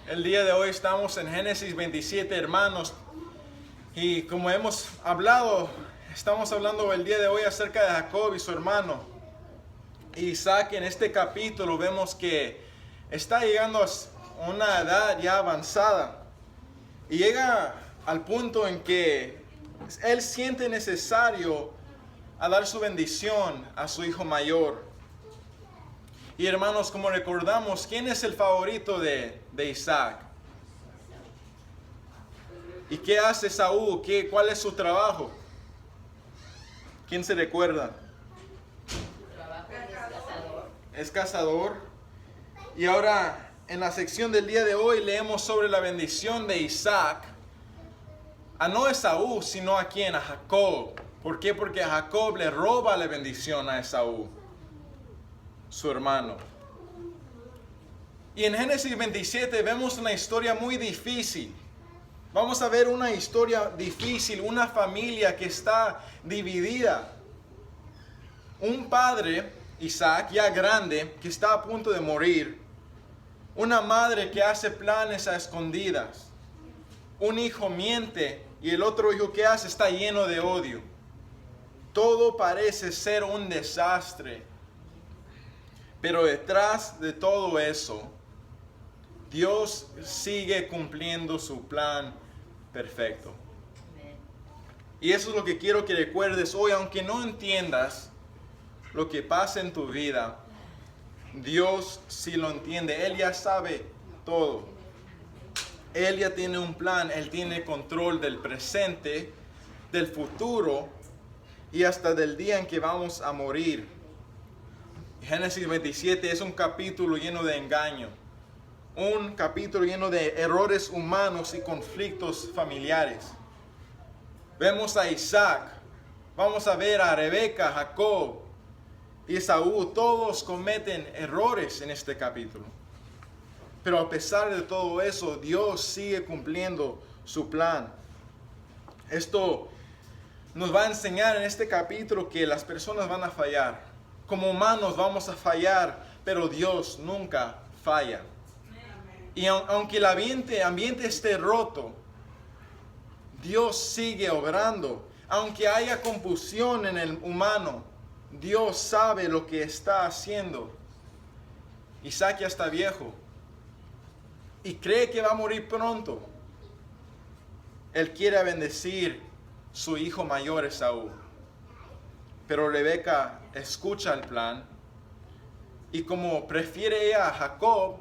El día de hoy estamos en Génesis 27, hermanos. Y como hemos hablado, estamos hablando el día de hoy acerca de Jacob y su hermano Isaac. En este capítulo vemos que está llegando a una edad ya avanzada. Y llega al punto en que él siente necesario a dar su bendición a su hijo mayor. Y hermanos, como recordamos, ¿quién es el favorito de Isaac? ¿Y qué hace Saúl? ¿Cuál es su trabajo? ¿Quién se recuerda? Su trabajo es cazador. Es cazador. Y ahora, en la sección del día de hoy, leemos sobre la bendición de Isaac. No a Esaú, sino a quién, a Jacob. ¿Por qué? Porque a Jacob le roba la bendición a Esaú, su hermano. Y en Génesis 27 vemos una historia muy difícil. Vamos a ver una historia difícil, una familia que está dividida. Un padre, Isaac, ya grande, que está a punto de morir. Una madre que hace planes a escondidas. Un hijo miente y el otro hijo que hace está lleno de odio. Todo parece ser un desastre. Pero detrás de todo eso, Dios sigue cumpliendo su plan perfecto. Y eso es lo que quiero que recuerdes hoy, aunque no entiendas lo que pasa en tu vida, Dios sí lo entiende. Él ya sabe todo. Él ya tiene un plan, Él tiene control del presente, del futuro y hasta del día en que vamos a morir. Génesis 27 es un capítulo lleno de engaño. Un capítulo lleno de errores humanos y conflictos familiares. Vemos a Isaac, vamos a ver a Rebeca, Jacob y Esaú. Todos cometen errores en este capítulo. Pero a pesar de todo eso, Dios sigue cumpliendo su plan. Esto nos va a enseñar en este capítulo que las personas van a fallar. Como humanos vamos a fallar, pero Dios nunca falla. Y aunque el ambiente esté roto, Dios sigue obrando. Aunque haya confusión en el humano, Dios sabe lo que está haciendo. Isaac ya está viejo y cree que va a morir pronto. Él quiere bendecir su hijo mayor Esaú. Pero Rebeca escucha el plan y como prefiere ella a Jacob,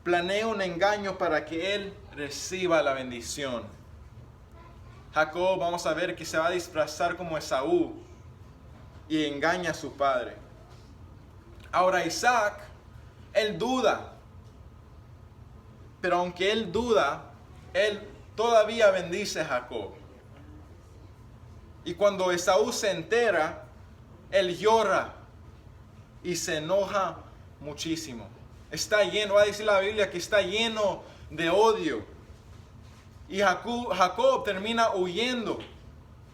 planea un engaño para que él reciba la bendición. Jacob, vamos a ver que se va a disfrazar como Esaú y engaña a su padre. Ahora Isaac, él duda. Pero aunque él duda, él todavía bendice a Jacob. Y cuando Esaú se entera, él llora y se enoja muchísimo. Está lleno, va a decir la Biblia que está lleno de odio. Y Jacob termina huyendo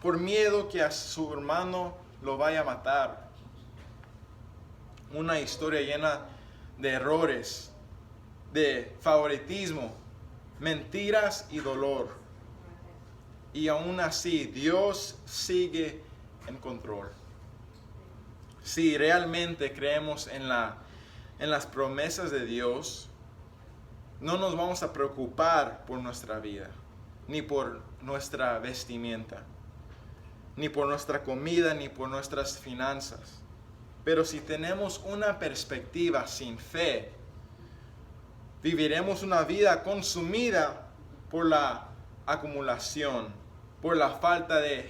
por miedo que a su hermano lo vaya a matar. Una historia llena de errores, de favoritismo, mentiras y dolor. Y aún así, Dios sigue en control. Si realmente creemos en las promesas de Dios, no nos vamos a preocupar por nuestra vida, ni por nuestra vestimenta, ni por nuestra comida, ni por nuestras finanzas. Pero si tenemos una perspectiva sin fe, viviremos una vida consumida por la acumulación, por la falta de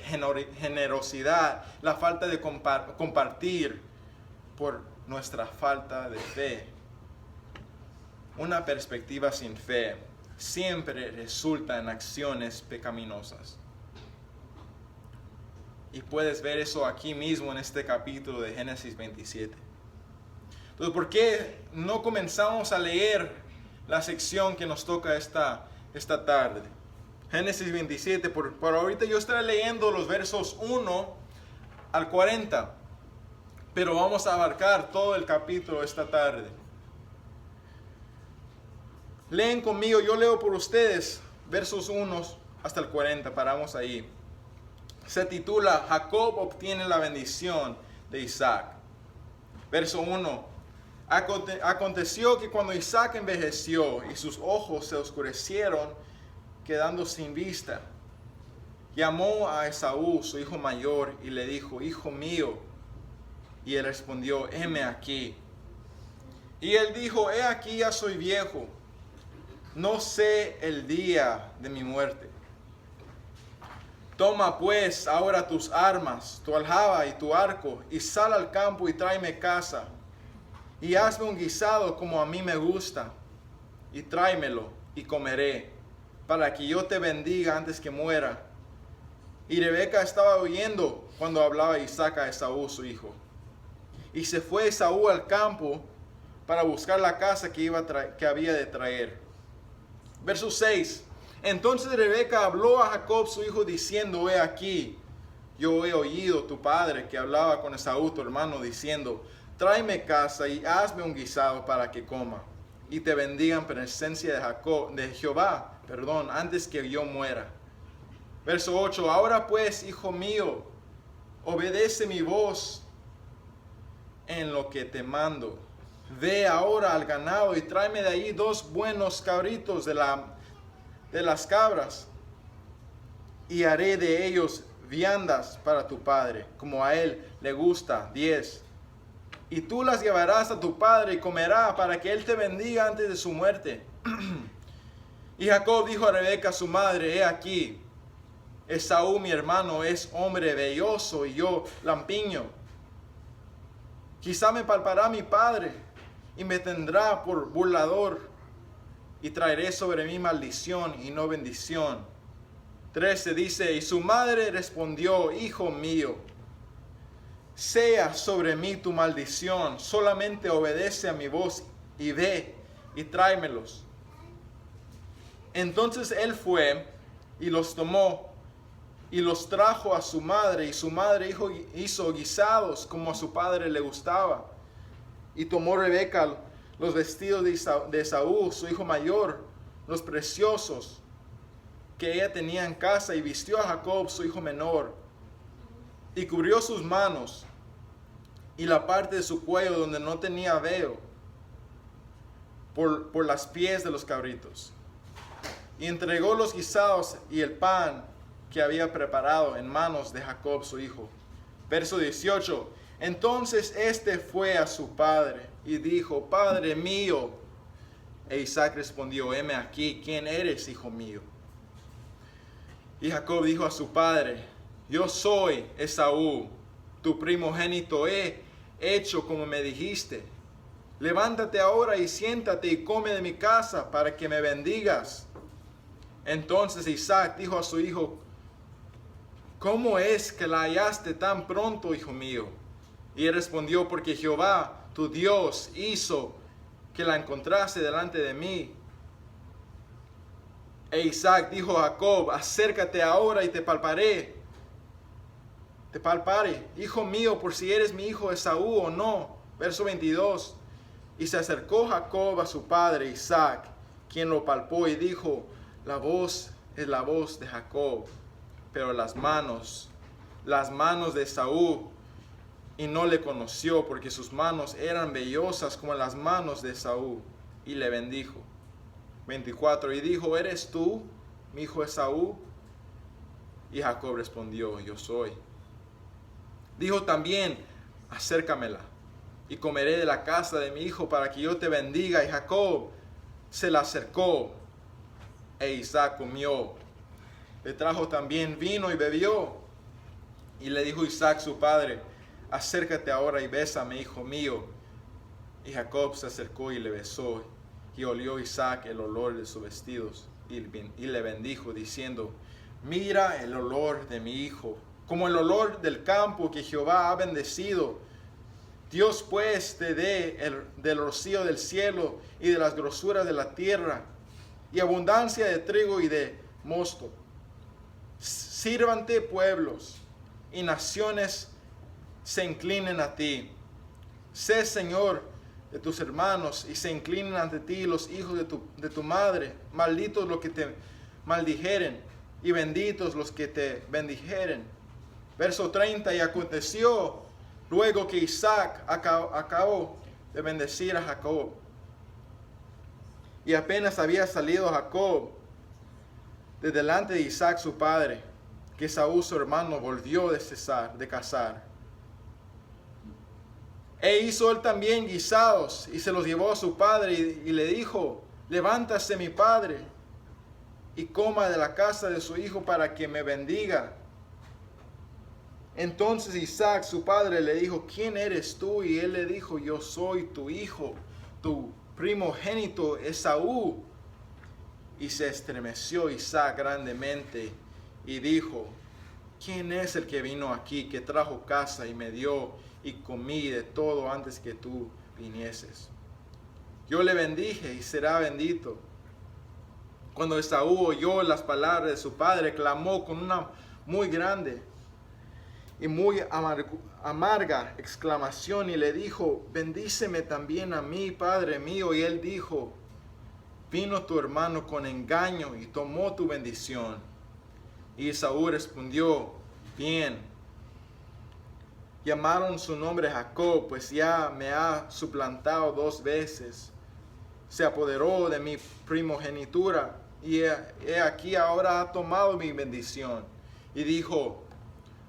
generosidad, la falta de compartir, por nuestra falta de fe. Una perspectiva sin fe siempre resulta en acciones pecaminosas. Y puedes ver eso aquí mismo en este capítulo de Génesis 27. Entonces, ¿por qué no comenzamos a leer la sección que nos toca esta tarde? Génesis 27, por ahorita yo estaré leyendo los versos 1 al 40. Pero vamos a abarcar todo el capítulo esta tarde. Leen conmigo, yo leo por ustedes, versos 1 hasta el 40, paramos ahí. Se titula Jacob obtiene la bendición de Isaac. Verso 1. Aconteció que cuando Isaac envejeció y sus ojos se oscurecieron, quedando sin vista, llamó a Esaú, su hijo mayor, y le dijo, hijo mío. Y él respondió, heme aquí. Y él dijo, he aquí ya soy viejo, no sé el día de mi muerte. Toma pues ahora tus armas, tu aljaba y tu arco, y sal al campo y tráeme caza, y hazme un guisado como a mí me gusta, y tráemelo, y comeré, para que yo te bendiga antes que muera. Y Rebeca estaba oyendo cuando hablaba Isaac a Esaú su hijo. Y se fue Esaú al campo para buscar la caza que había de traer. Verso 6. Entonces Rebeca habló a Jacob su hijo diciendo, he aquí, yo he oído tu padre que hablaba con Esaú tu hermano diciendo, tráeme caza y hazme un guisado para que coma, y te bendiga en presencia de Jehová, antes que yo muera. Verso 8. Ahora pues, hijo mío, obedece mi voz en lo que te mando. Ve ahora al ganado y tráeme de ahí 2 buenos cabritos de las cabras, y haré de ellos viandas para tu padre, como a él le gusta, 10. Y tú las llevarás a tu padre y comerá, para que él te bendiga antes de su muerte. Y Jacob dijo a Rebeca su madre, he aquí, Esaú mi hermano es hombre velloso y yo lampiño. Quizá me palpará mi padre y me tendrá por burlador, y traeré sobre mí maldición y no bendición. 13 dice, y su madre respondió, hijo mío, sea sobre mí tu maldición, solamente obedece a mi voz y ve y tráemelos. Entonces él fue y los tomó y los trajo a su madre, y su madre hizo guisados como a su padre le gustaba. Y tomó Rebeca los vestidos de Esaú, su hijo mayor, los preciosos que ella tenía en casa, y vistió a Jacob, su hijo menor, y cubrió sus manos y la parte de su cuello donde no tenía velo por las pies de los cabritos. Y entregó los guisados y el pan que había preparado en manos de Jacob su hijo. Verso 18. Entonces este fue a su padre y dijo, Padre mío. E Isaac respondió, heme aquí, ¿quién eres, hijo mío? Y Jacob dijo a su padre, yo soy Esaú, tu primogénito, he hecho como me dijiste. Levántate ahora y siéntate y come de mi casa para que me bendigas. Entonces Isaac dijo a su hijo, ¿cómo es que la hallaste tan pronto, hijo mío? Y él respondió, porque Jehová, tu Dios, hizo que la encontrase delante de mí. E Isaac dijo a Jacob, acércate ahora y te palparé, hijo mío, por si eres mi hijo Esaú o no. Verso 22. Y se acercó Jacob a su padre Isaac, quien lo palpó y dijo, la voz es la voz de Jacob, pero las manos de Esaú, y no le conoció, porque sus manos eran vellosas como las manos de Esaú, y le bendijo. 24. Y dijo, ¿eres tú, mi hijo Esaú? Y Jacob respondió, yo soy. Dijo también, acércamela, y comeré de la casa de mi hijo para que yo te bendiga. Y Jacob se la acercó, e Isaac comió. Le trajo también vino y bebió. Y le dijo Isaac su padre, acércate ahora y bésame, hijo mío. Y Jacob se acercó y le besó. Y olió Isaac el olor de sus vestidos, y le bendijo, diciendo, mira el olor de mi hijo, como el olor del campo que Jehová ha bendecido. Dios pues te dé del rocío del cielo y de las grosuras de la tierra, y abundancia de trigo y de mosto. Sírvante pueblos y naciones se inclinen a ti. Sé Señor de tus hermanos y se inclinen ante ti los hijos de tu madre. Malditos los que te maldijeren y benditos los que te bendijeren. Verso 30, y aconteció luego que Isaac acabó de bendecir a Jacob. Y apenas había salido Jacob de delante de Isaac su padre, que Esaú su hermano volvió de cazar. E hizo él también guisados y se los llevó a su padre y le dijo: levántase mi padre y coma de la casa de su hijo para que me bendiga. Entonces Isaac su padre le dijo: ¿quién eres tú? Y él le dijo: yo soy tu hijo, tu primogénito Esaú. Y se estremeció Isaac grandemente y dijo: ¿quién es el que vino aquí, que trajo caza y me dio y comí de todo antes que tú vinieses? Yo le bendije y será bendito. Cuando Esaú oyó las palabras de su padre, clamó con una muy grande y muy amarga exclamación y le dijo: bendíceme también a mí, padre mío. Y él dijo: vino tu hermano con engaño y tomó tu bendición. Y Esaú respondió: bien. Llamaron su nombre Jacob, pues ya me ha suplantado 2 veces. Se apoderó de mi primogenitura y he aquí ahora ha tomado mi bendición. Y dijo: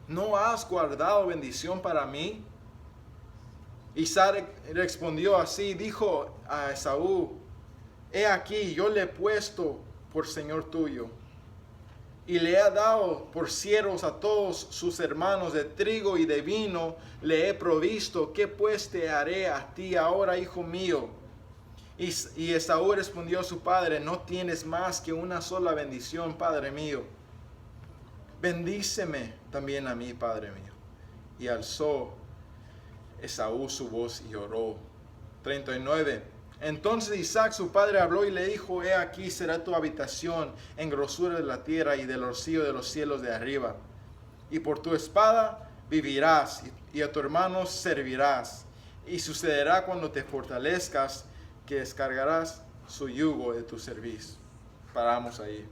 ¿no has guardado bendición para mí? Isaac respondió así, dijo a Esaú: he aquí, yo le he puesto por señor tuyo, y le he dado por siervos a todos sus hermanos, de trigo y de vino le he provisto. ¿Qué pues te haré a ti ahora, hijo mío? Y Esaú respondió a su padre: no tienes más que una sola bendición, padre mío. Bendíceme también a mí, padre mío. Y alzó Esaú su voz y oró. 39. Entonces Isaac su padre habló y le dijo: he aquí será tu habitación en grosura de la tierra y del rocío de los cielos de arriba. Y por tu espada vivirás y a tu hermano servirás. Y sucederá cuando te fortalezcas que descargarás su yugo de tu servicio. Paramos ahí.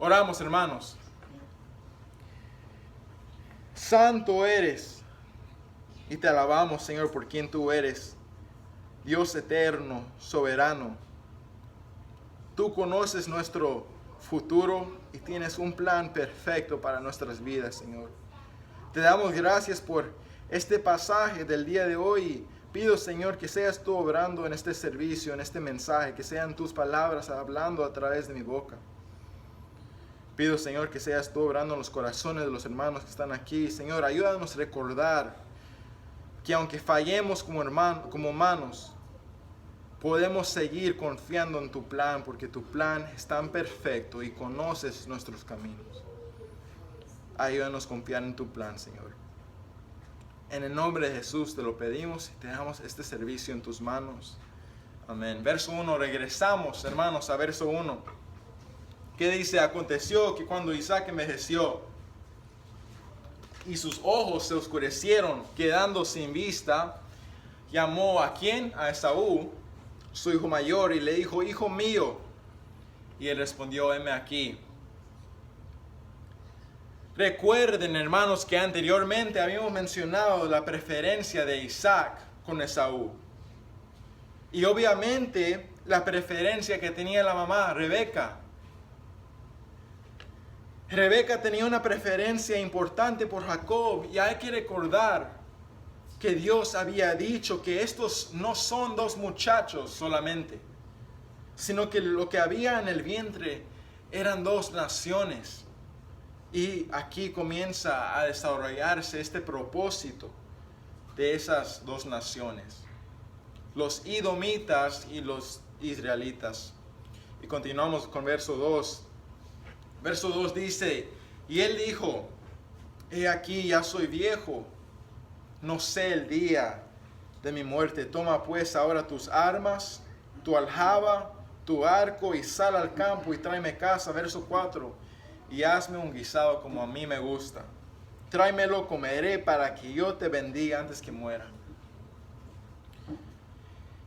Oramos, hermanos. Santo eres y te alabamos, Señor, por quien tú eres. Dios eterno, soberano. Tú conoces nuestro futuro y tienes un plan perfecto para nuestras vidas, Señor. Te damos gracias por este pasaje del día de hoy. Pido, Señor, que seas tú obrando en este servicio, en este mensaje, que sean tus palabras hablando a través de mi boca. Pido, Señor, que seas tú obrando en los corazones de los hermanos que están aquí. Señor, ayúdanos a recordar que aunque fallemos como humanos, podemos seguir confiando en tu plan, porque tu plan es tan perfecto y conoces nuestros caminos. Ayúdanos a confiar en tu plan, Señor. En el nombre de Jesús te lo pedimos y te dejamos este servicio en tus manos. Amén. Verso 1, regresamos, hermanos, a verso 1. ¿Qué dice? Aconteció que cuando Isaac envejeció y sus ojos se oscurecieron, quedando sin vista, llamó ¿a quién? A Esaú, su hijo mayor, y le dijo: hijo mío. Y él respondió: heme aquí. Recuerden, hermanos, que anteriormente habíamos mencionado la preferencia de Isaac con Esaú. Y obviamente la preferencia que tenía la mamá, Rebeca. Rebeca tenía una preferencia importante por Jacob, y hay que recordar que Dios había dicho que estos no son 2 muchachos solamente, sino que lo que había en el vientre eran 2 naciones. Y aquí comienza a desarrollarse este propósito de esas 2 naciones, los edomitas y los israelitas. Y continuamos con verso 2. Verso 2 dice: y él dijo: he aquí, ya soy viejo, no sé el día de mi muerte. Toma pues ahora tus armas, tu aljaba, tu arco, y sal al campo y tráeme caza. Verso 4. Y hazme un guisado como a mí me gusta. Tráemelo, comeré, para que yo te bendiga antes que muera.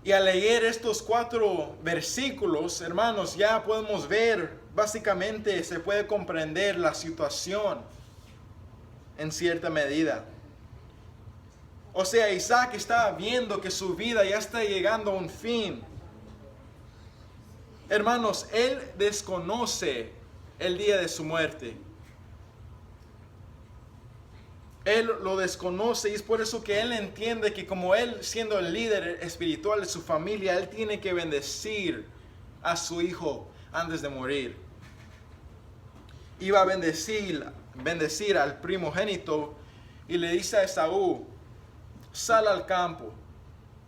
Y al leer estos 4 versículos, hermanos, ya podemos ver, básicamente se puede comprender la situación en cierta medida. O sea, Isaac estaba viendo que su vida ya está llegando a un fin. Hermanos, él desconoce el día de su muerte. Él lo desconoce y es por eso que él entiende que como él siendo el líder espiritual de su familia, él tiene que bendecir a su hijo antes de morir. Iba a bendecir al primogénito y le dice a Esaú: sal al campo,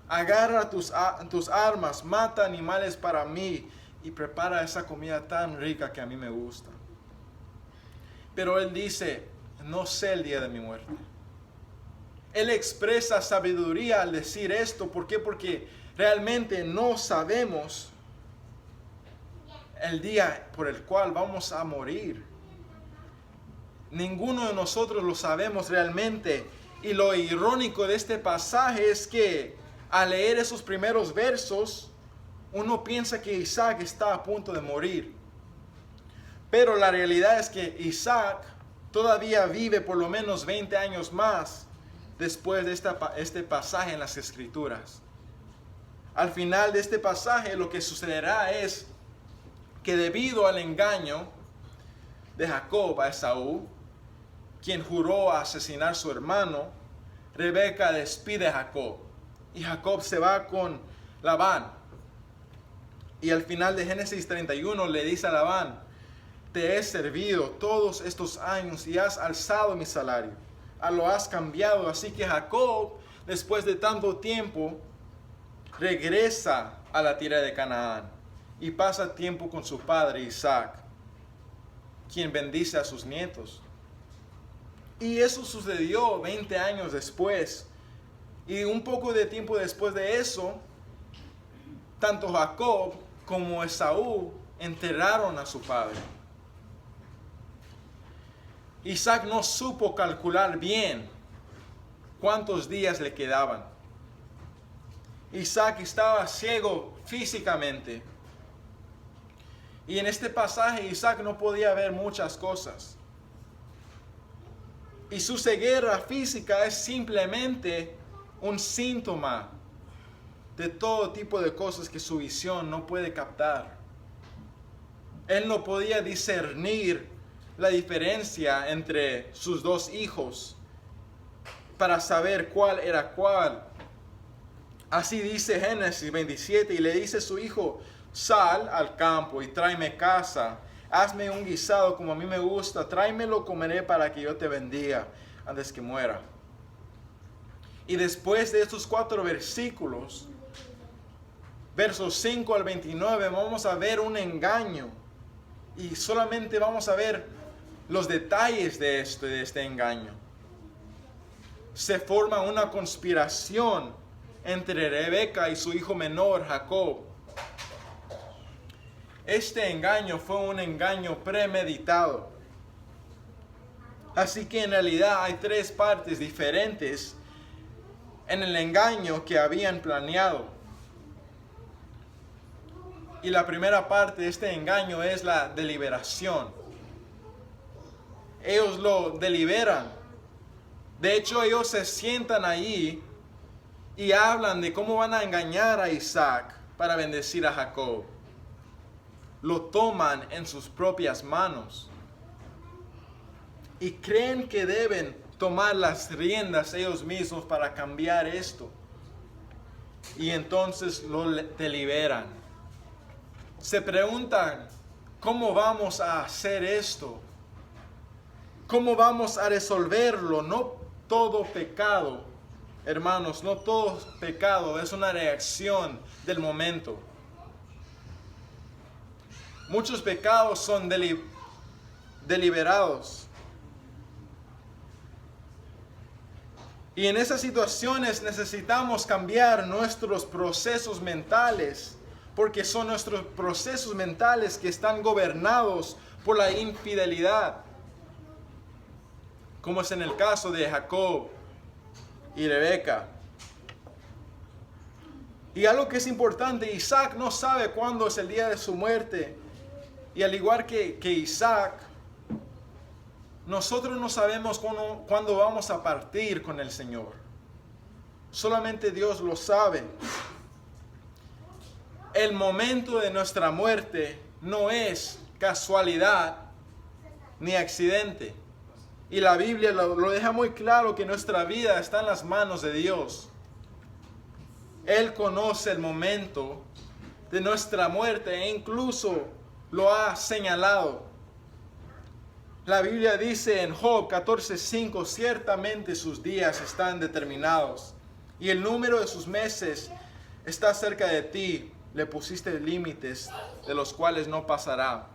agarra tus armas, mata animales para mí y prepara esa comida tan rica que a mí me gusta. Pero él dice: no sé el día de mi muerte. Él expresa sabiduría al decir esto. ¿Por qué? Porque realmente no sabemos el día por el cual vamos a morir. Ninguno de nosotros lo sabemos realmente. Y lo irónico de este pasaje es que al leer esos primeros versos, uno piensa que Isaac está a punto de morir. Pero la realidad es que Isaac todavía vive por lo menos 20 años más después de este pasaje en las Escrituras. Al final de este pasaje lo que sucederá es que debido al engaño de Jacob a Esaú, quien juró asesinar a su hermano, Rebeca despide a Jacob y Jacob se va con Labán. Y al final de Génesis 31 le dice a Labán: te he servido todos estos años y has alzado mi salario, lo has cambiado. Así que Jacob, después de tanto tiempo, regresa a la tierra de Canaán y pasa tiempo con su padre Isaac, quien bendice a sus nietos. Y eso sucedió 20 años después. Y un poco de tiempo después de eso, tanto Jacob como Esaú enterraron a su padre. Isaac no supo calcular bien cuántos días le quedaban. Isaac estaba ciego físicamente. Y en este pasaje Isaac no podía ver muchas cosas. Y su ceguera física es simplemente un síntoma de todo tipo de cosas que su visión no puede captar. Él no podía discernir la diferencia entre sus 2 hijos para saber cuál era cuál. Así dice Génesis 27, y le dice a su hijo: sal al campo y tráeme caza, hazme un guisado como a mí me gusta, tráemelo, comeré para que yo te bendiga antes que muera. Y después de estos 4 versículos, versos 5 al 29, vamos a ver un engaño. Y solamente vamos a ver los detalles de este engaño. Se forma una conspiración entre Rebeca y su hijo menor Jacob. Este engaño fue un engaño premeditado. Así que en realidad hay 3 partes diferentes en el engaño que habían planeado. Y la primera parte de este engaño es la deliberación. Ellos lo deliberan. De hecho, ellos se sientan allí y hablan de cómo van a engañar a Isaac para bendecir a Jacob. Lo toman en sus propias manos. Y creen que deben tomar las riendas ellos mismos para cambiar esto. Y entonces lo deliberan. Se preguntan: ¿cómo vamos a hacer esto? ¿Cómo vamos a resolverlo? No todo pecado, hermanos, no todo pecado es una reacción del momento. Muchos pecados son deliberados. Y en esas situaciones necesitamos cambiar nuestros procesos mentales, porque son nuestros procesos mentales que están gobernados por la infidelidad, como es en el caso de Jacob y Rebeca. Y algo que es importante, Isaac no sabe cuándo es el día de su muerte. Y al igual que Isaac, nosotros no sabemos cuándo vamos a partir con el Señor. Solamente Dios lo sabe. El momento de nuestra muerte no es casualidad ni accidente. Y la Biblia lo deja muy claro que nuestra vida está en las manos de Dios. Él conoce el momento de nuestra muerte e incluso lo ha señalado. La Biblia dice en Job 14:5, ciertamente sus días están determinados y el número de sus meses está cerca de ti. Le pusiste límites de los cuales no pasará.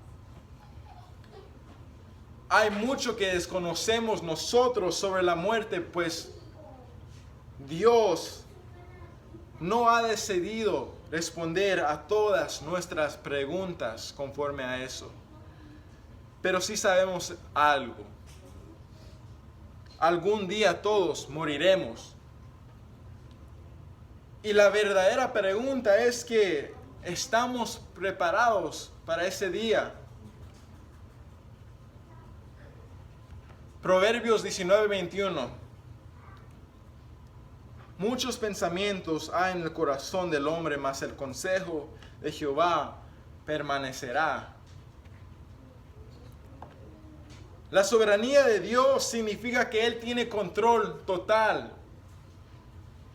Hay mucho que desconocemos nosotros sobre la muerte, pues Dios no ha decidido responder a todas nuestras preguntas conforme a eso. Pero sí sabemos algo. Algún día todos moriremos. Y la verdadera pregunta es que ¿estamos preparados para ese día? Proverbios 19:21. Muchos pensamientos hay en el corazón del hombre, mas el consejo de Jehová permanecerá. La soberanía de Dios significa que Él tiene control total.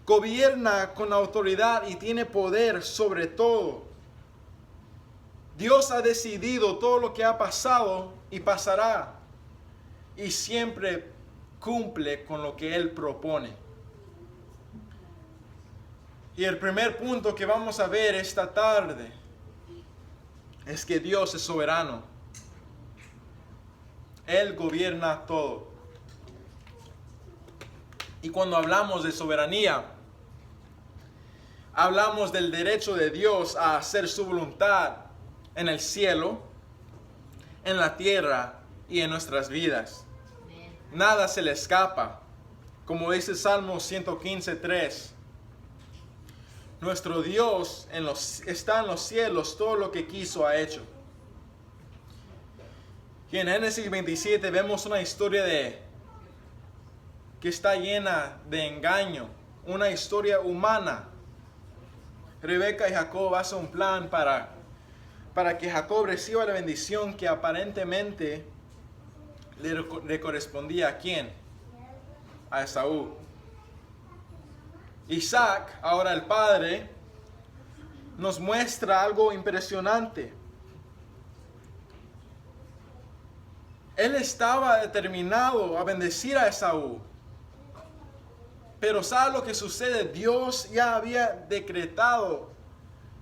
Gobierna con autoridad y tiene poder sobre todo. Dios ha decidido todo lo que ha pasado y pasará. Y siempre cumple con lo que Él propone. Y el primer punto que vamos a ver esta tarde es que Dios es soberano. Él gobierna todo. Y cuando hablamos de soberanía, hablamos del derecho de Dios a hacer su voluntad en el cielo, en la tierra y en nuestras vidas. Nada se le escapa. Como dice Salmo 115:3. Nuestro Dios está en los cielos, todo lo que quiso ha hecho. Y en Génesis 27 vemos una historia que está llena de engaño, una historia humana. Rebeca y Jacob hacen un plan para que Jacob reciba la bendición que aparentemente le correspondía ¿a quién? A Esaú. Isaac, ahora el padre, nos muestra algo impresionante. Él estaba determinado a bendecir a Esaú. Pero ¿sabe lo que sucede? Dios ya había decretado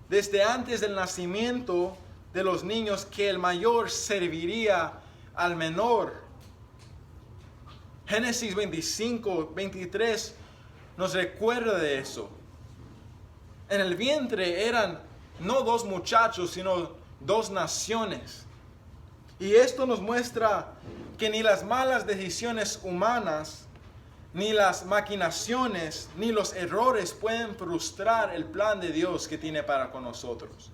desde antes del nacimiento de los niños que el mayor serviría al menor. Génesis 25:23 nos recuerda de eso. En el vientre eran no dos muchachos, sino dos naciones. Y esto nos muestra que ni las malas decisiones humanas, ni las maquinaciones, ni los errores pueden frustrar el plan de Dios que tiene para con nosotros.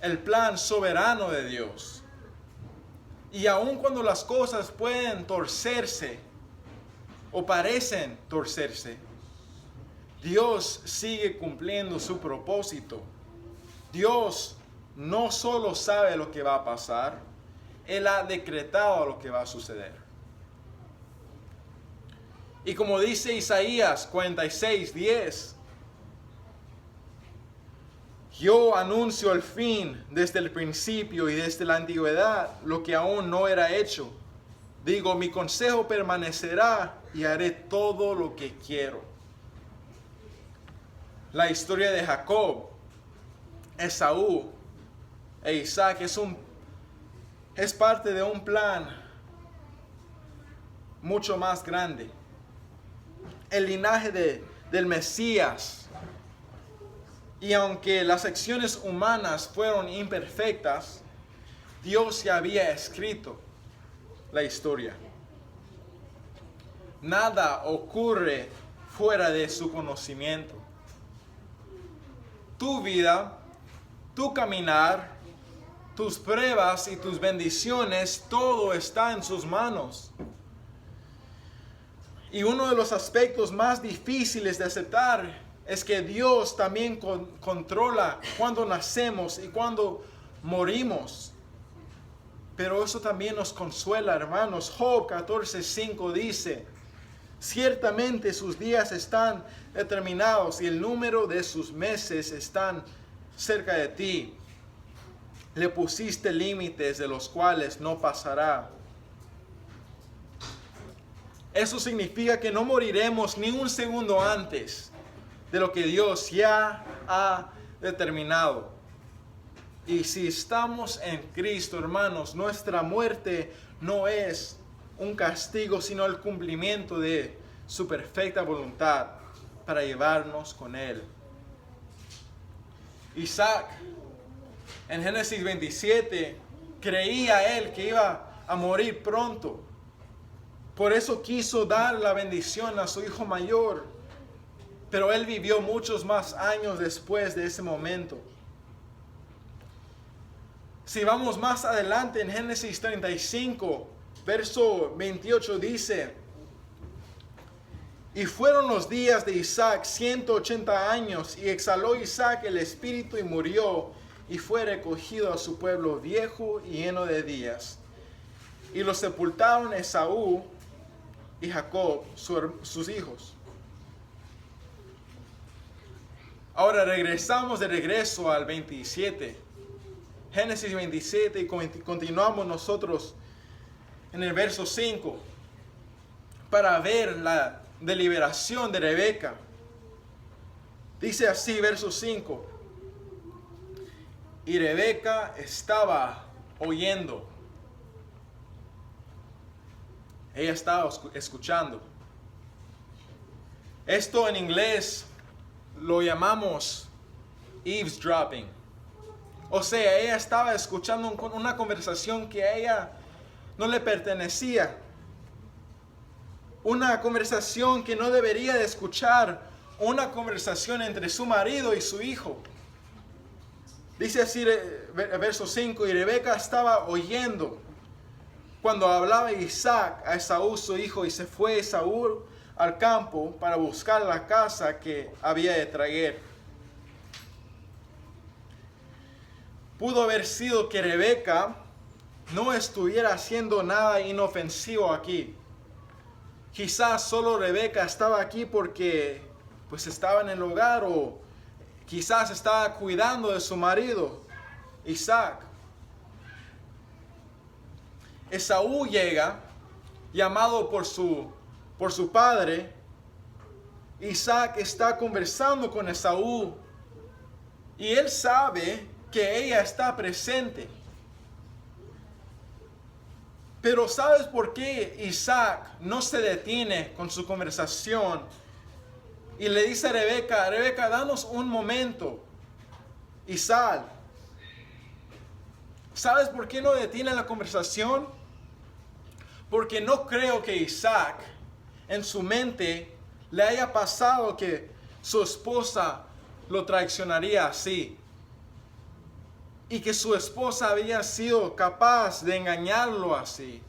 El plan soberano de Dios. Y aun cuando las cosas pueden torcerse o parecen torcerse, Dios sigue cumpliendo su propósito. Dios no solo sabe lo que va a pasar, Él ha decretado lo que va a suceder. Y como dice Isaías 46:10, yo anuncio el fin desde el principio y desde la antigüedad, lo que aún no era hecho. Digo, mi consejo permanecerá y haré todo lo que quiero. La historia de Jacob, Esaú e Isaac es parte de un plan mucho más grande. El linaje del Mesías. Y aunque las acciones humanas fueron imperfectas, Dios ya había escrito la historia. Nada ocurre fuera de su conocimiento. tu vida, tu caminar, tus pruebas y tus bendiciones, todo está en sus manos. Y uno de los aspectos más difíciles de aceptar es que Dios también controla cuando nacemos y cuando morimos. Pero eso también nos consuela, hermanos. Job 14:5 dice: ciertamente sus días están determinados y el número de sus meses están cerca de ti. Le pusiste límites de los cuales no pasará. Eso significa que no moriremos ni un segundo antes de lo que Dios ya ha determinado. Y si estamos en Cristo, hermanos, nuestra muerte no es un castigo, sino el cumplimiento de su perfecta voluntad para llevarnos con Él. Isaac, en Génesis 27, creía él que iba a morir pronto. Por eso quiso dar la bendición a su hijo mayor. Pero él vivió muchos más años después de ese momento. Si vamos más adelante en Génesis 35, verso 28 dice: y fueron los días de Isaac 180 años, y exhaló Isaac el espíritu y murió, y fue recogido a su pueblo viejo y lleno de días. Y lo sepultaron Esaú y Jacob, sus hijos. Ahora regresamos de regreso al 27. Génesis 27, y continuamos nosotros en el verso 5 para ver la deliberación de Rebeca. Dice así, verso 5: y Rebeca estaba oyendo. Ella estaba escuchando. Esto en inglés lo llamamos eavesdropping. O sea, ella estaba escuchando una conversación que a ella no le pertenecía. Una conversación que no debería de escuchar. Una conversación entre su marido y su hijo. Dice así, verso 5: y Rebeca estaba oyendo cuando hablaba Isaac a Esaú su hijo, y se fue Esaú al campo para buscar la caza que había de traer. Pudo haber sido que Rebeca no estuviera haciendo nada inofensivo aquí. Quizás solo Rebeca estaba aquí porque pues estaba en el hogar, o quizás estaba cuidando de su marido, Isaac. Esaú llega, llamado por su padre. Isaac está conversando con Esaú y él sabe que ella está presente. Pero ¿sabes por qué Isaac no se detiene con su conversación y le dice a Rebeca: Rebeca, danos un momento y sal? ¿Sabes por qué no detiene la conversación? Porque no creo que Isaac en su mente le haya pasado que su esposa lo traicionaría así. Y que su esposa había sido capaz de engañarlo así.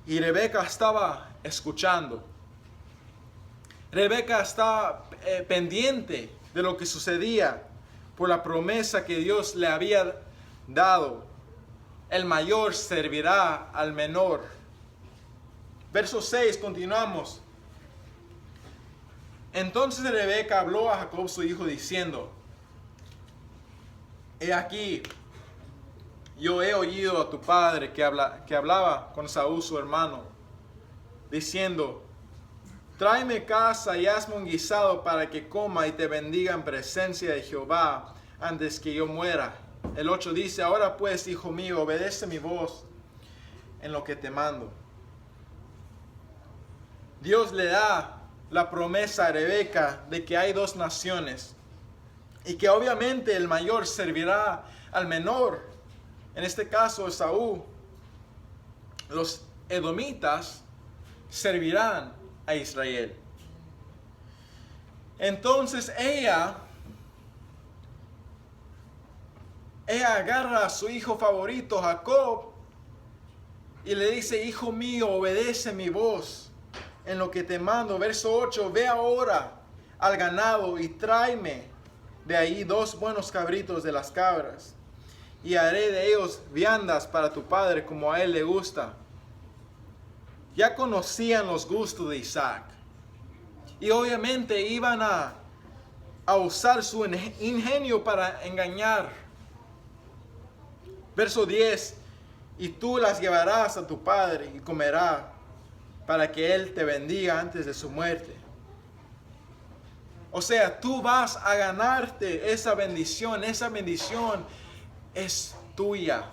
Y Rebeca estaba escuchando. Rebeca estaba pendiente de lo que sucedía por la promesa que Dios le había dado. El mayor servirá al menor. Verso 6, continuamos. Entonces Rebeca habló a Jacob su hijo diciendo: he aquí, yo he oído a tu padre que hablaba con Saúl su hermano, diciendo: tráeme caza y hazme un guisado para que coma y te bendiga en presencia de Jehová antes que yo muera. El 8 dice: ahora pues, hijo mío, obedece mi voz en lo que te mando. Dios le da la promesa a Rebeca de que hay dos naciones y que obviamente el mayor servirá al menor. En este caso Esaú. Los edomitas servirán a Israel. Entonces ella agarra a su hijo favorito, Jacob, y le dice: hijo mío, obedece mi voz en lo que te mando. Verso 8, ve ahora al ganado y tráeme de ahí 2 buenos cabritos de las cabras, y haré de ellos viandas para tu padre como a él le gusta. Ya conocían los gustos de Isaac, y obviamente iban a usar su ingenio para engañar. Verso 10, y tú las llevarás a tu padre y comerá, para que él te bendiga antes de su muerte. O sea, tú vas a ganarte esa bendición es tuya.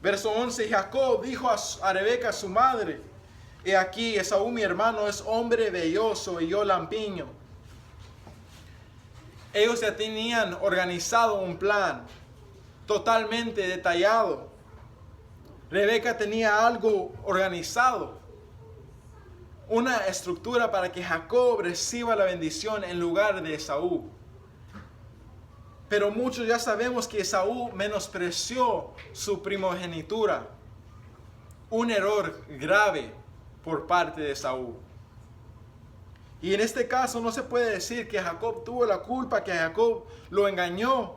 Verso 11, Jacob dijo a Rebeca su madre: he aquí, Esaú mi hermano es hombre velloso y yo lampiño. Ellos ya tenían organizado un plan totalmente detallado. Rebeca tenía algo organizado, una estructura para que Jacob reciba la bendición en lugar de Esaú. Pero muchos ya sabemos que Esaú menospreció su primogenitura. Un error grave por parte de Esaú. Y en este caso no se puede decir que Jacob tuvo la culpa, que Jacob lo engañó.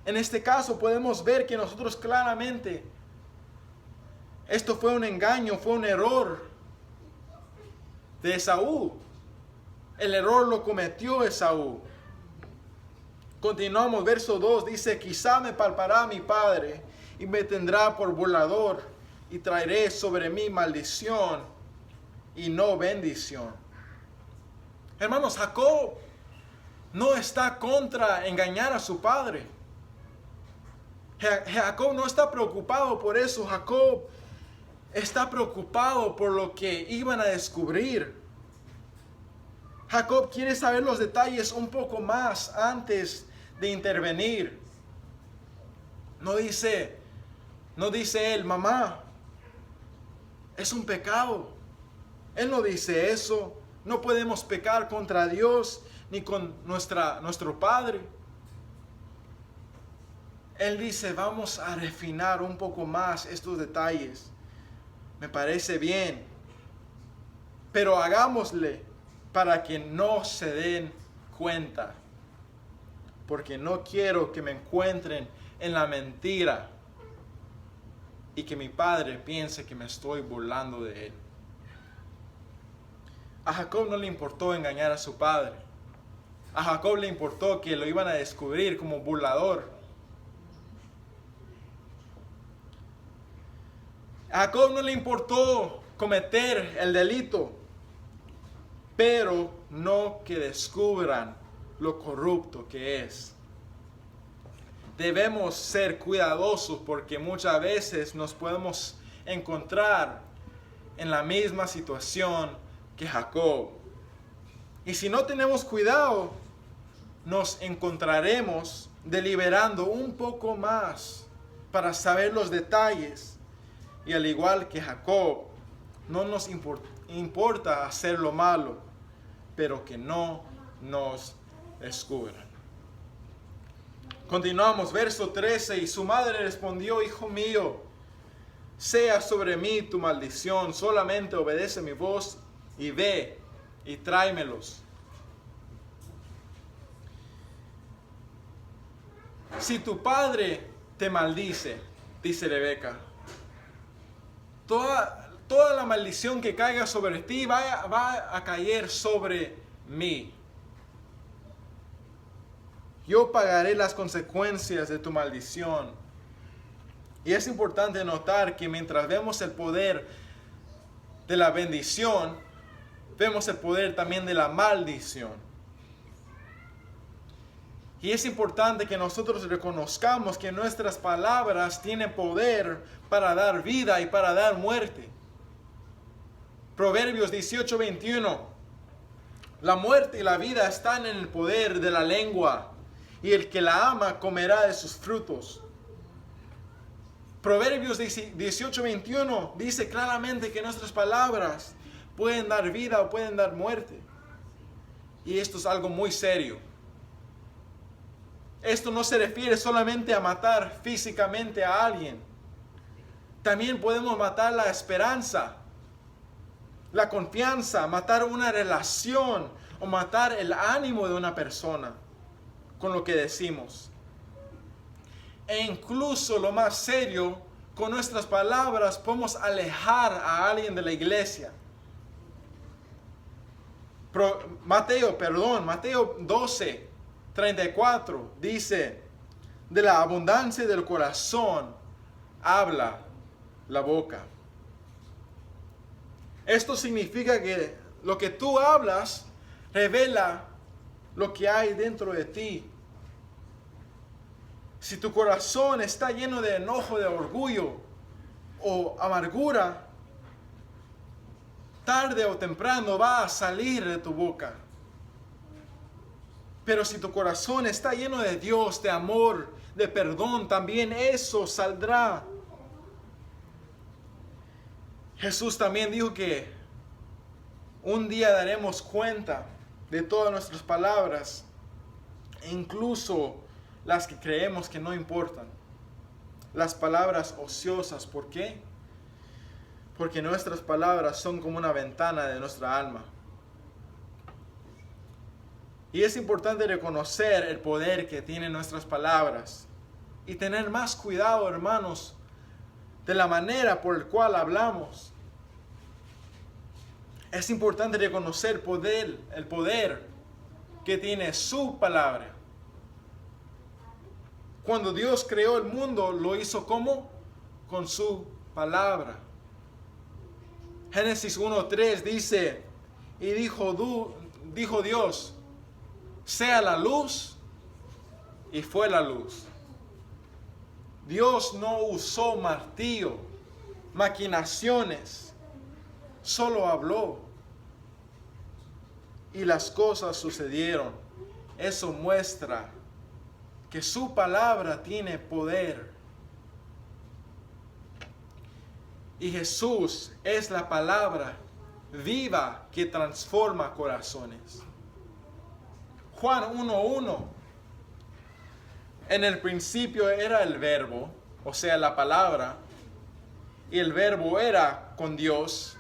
En este caso podemos ver que nosotros claramente esto fue un engaño, fue un error de Esaú. El error lo cometió Esaú. Continuamos, verso 2, dice: quizá me palpará mi padre y me tendrá por burlador, y traeré sobre mí maldición y no bendición. Hermanos, Jacob no está contra engañar a su padre. Jacob no está preocupado por eso. Jacob está preocupado por lo que iban a descubrir. Jacob quiere saber los detalles un poco más antes de intervenir. No dice él: mamá, es un pecado. Él no dice eso. No podemos pecar contra Dios ni con nuestro Padre. Él dice: vamos a refinar un poco más estos detalles. Me parece bien, pero hagámosle para que no se den cuenta, porque no quiero que me encuentren en la mentira y que mi padre piense que me estoy burlando de él. A Jacob no le importó engañar a su padre. A Jacob le importó que lo iban a descubrir como burlador. A Jacob no le importó cometer el delito, pero no que descubran lo corrupto que es. Debemos ser cuidadosos porque muchas veces nos podemos encontrar en la misma situación que Jacob. Y si no tenemos cuidado, nos encontraremos deliberando un poco más para saber los detalles. Y al igual que Jacob, no nos importa hacer lo malo, pero que no nos descubran. Continuamos, verso 13. Y su madre respondió: hijo mío, sea sobre mí tu maldición, solamente obedece mi voz y ve y tráemelos. Si tu padre te maldice, dice Rebeca, toda la maldición que caiga sobre ti va a caer sobre mí. Yo pagaré las consecuencias de tu maldición. Y es importante notar que mientras vemos el poder de la bendición, vemos el poder también de la maldición. Y es importante que nosotros reconozcamos que nuestras palabras tienen poder para dar vida y para dar muerte. Proverbios 18:21. La muerte y la vida están en el poder de la lengua, y el que la ama comerá de sus frutos. Proverbios 18:21 dice claramente que nuestras palabras pueden dar vida o pueden dar muerte. Y esto es algo muy serio. Esto no se refiere solamente a matar físicamente a alguien. También podemos matar la esperanza, la confianza, matar una relación o matar el ánimo de una persona con lo que decimos. E incluso lo más serio, con nuestras palabras podemos alejar a alguien de la iglesia. Mateo 12:34 dice, de la abundancia del corazón habla la boca. Esto significa que lo que tú hablas revela lo que hay dentro de ti. Si tu corazón está lleno de enojo, de orgullo o amargura, tarde o temprano va a salir de tu boca. Pero si tu corazón está lleno de Dios, de amor, de perdón, también eso saldrá. Jesús también dijo que un día daremos cuenta de todas nuestras palabras, incluso las que creemos que no importan. Las palabras ociosas, ¿por qué? Porque nuestras palabras son como una ventana de nuestra alma. Y es importante reconocer el poder que tienen nuestras palabras y tener más cuidado, hermanos, de la manera por la cual hablamos. Es importante reconocer el poder que tiene su palabra. Cuando Dios creó el mundo, lo hizo ¿cómo? Con su palabra. Génesis 1:3 dice, y dijo Dios, sea la luz, y fue la luz. Dios no usó martillo, maquinaciones, solo habló. Y las cosas sucedieron. Eso muestra que su palabra tiene poder. Y Jesús es la palabra viva que transforma corazones. Juan 1:1. En el principio era el verbo, o sea, la palabra, y el verbo era con Dios,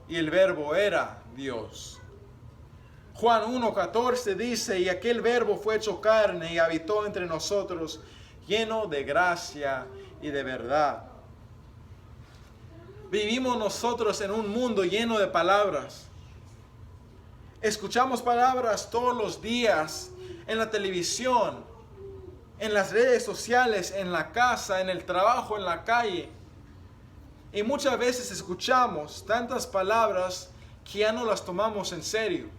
y el verbo era Dios. Juan 1:14 dice, y aquel verbo fue hecho carne y habitó entre nosotros, lleno de gracia y de verdad. Vivimos nosotros en un mundo lleno de palabras. Escuchamos palabras todos los días en la televisión, en las redes sociales, en la casa, en el trabajo, en la calle. Y muchas veces escuchamos tantas palabras que ya no las tomamos en serio.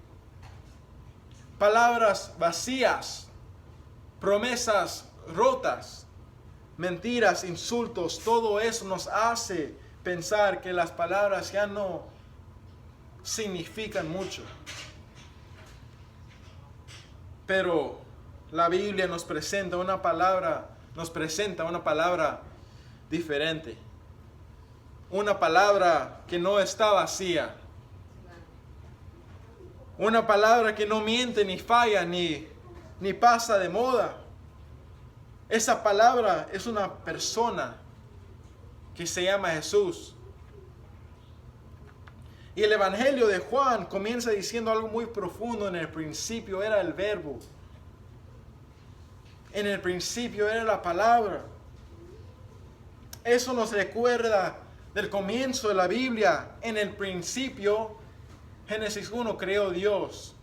Palabras vacías, promesas rotas, mentiras, insultos, todo eso nos hace pensar que las palabras ya no significan mucho. Pero la Biblia nos presenta una palabra diferente. Una palabra que no está vacía. Una palabra que no miente ni falla ni pasa de moda. Esa palabra es una persona que se llama Jesús. Y el Evangelio de Juan comienza diciendo algo muy profundo. En el principio era el verbo. En el principio era la palabra. Eso nos recuerda del comienzo de la Biblia. En el principio, Génesis 1, creó Dios.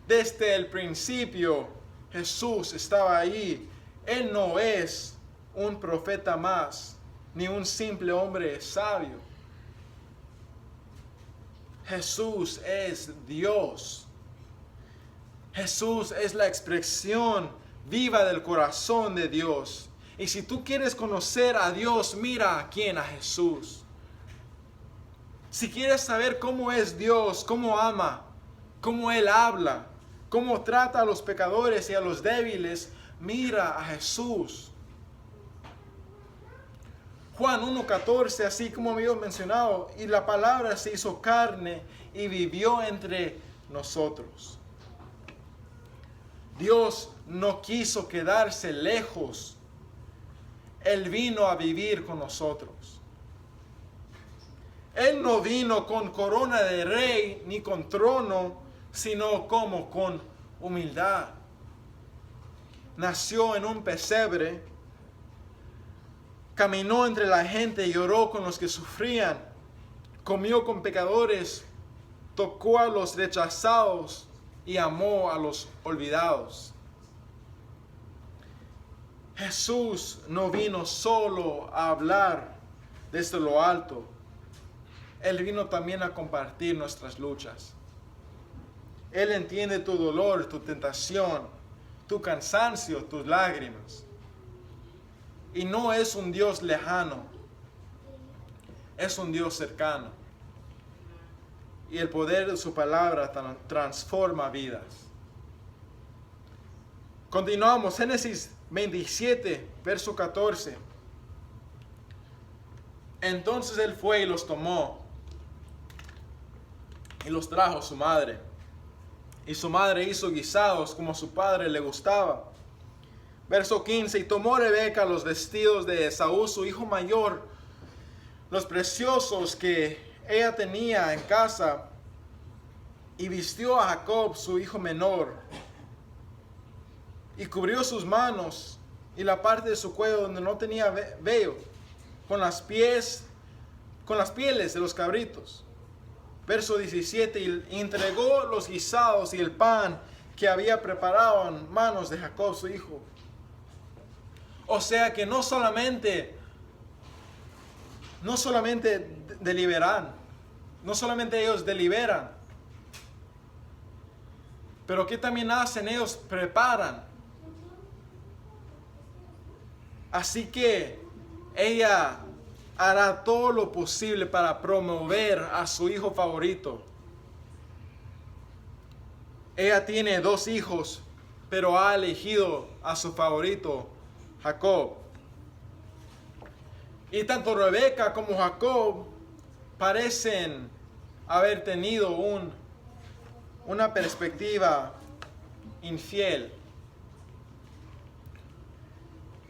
Desde el principio, Jesús estaba ahí. Él no es un profeta más, ni un simple hombre sabio. Jesús es Dios. Jesús es la expresión viva del corazón de Dios. Y si tú quieres conocer a Dios, mira a quién, a Jesús. Si quieres saber cómo es Dios, cómo ama, cómo Él habla, cómo trata a los pecadores y a los débiles, mira a Jesús. Juan 1:14, así como habíamos mencionado, y la palabra se hizo carne y vivió entre nosotros. Dios no quiso quedarse lejos. Él vino a vivir con nosotros. Él no vino con corona de rey ni con trono, sino como con humildad. Nació en un pesebre, caminó entre la gente, lloró con los que sufrían, comió con pecadores, tocó a los rechazados y amó a los olvidados. Jesús no vino solo a hablar desde lo alto. Él vino también a compartir nuestras luchas. Él entiende tu dolor, tu tentación, tu cansancio, tus lágrimas. Y no es un Dios lejano, es un Dios cercano. Y el poder de su palabra transforma vidas. Continuamos, Génesis 27, verso 14. Entonces él fue y los tomó y los trajo a su madre. Y su madre hizo guisados como a su padre le gustaba. Verso 15, y tomó Rebeca los vestidos de Esaú, su hijo mayor, los preciosos que ella tenía en casa, y vistió a Jacob, su hijo menor, y cubrió sus manos y la parte de su cuello donde no tenía vello, con las pieles de los cabritos. Verso 17, y entregó los guisados y el pan que había preparado en manos de Jacob, su hijo. O sea que no solamente deliberan, no solamente ellos deliberan, pero ¿qué también hacen? Ellos preparan. Así que ella hará todo lo posible para promover a su hijo favorito. Ella tiene 2 hijos, pero ha elegido a su favorito, Jacob. Y tanto Rebeca como Jacob parecen haber tenido una perspectiva infiel.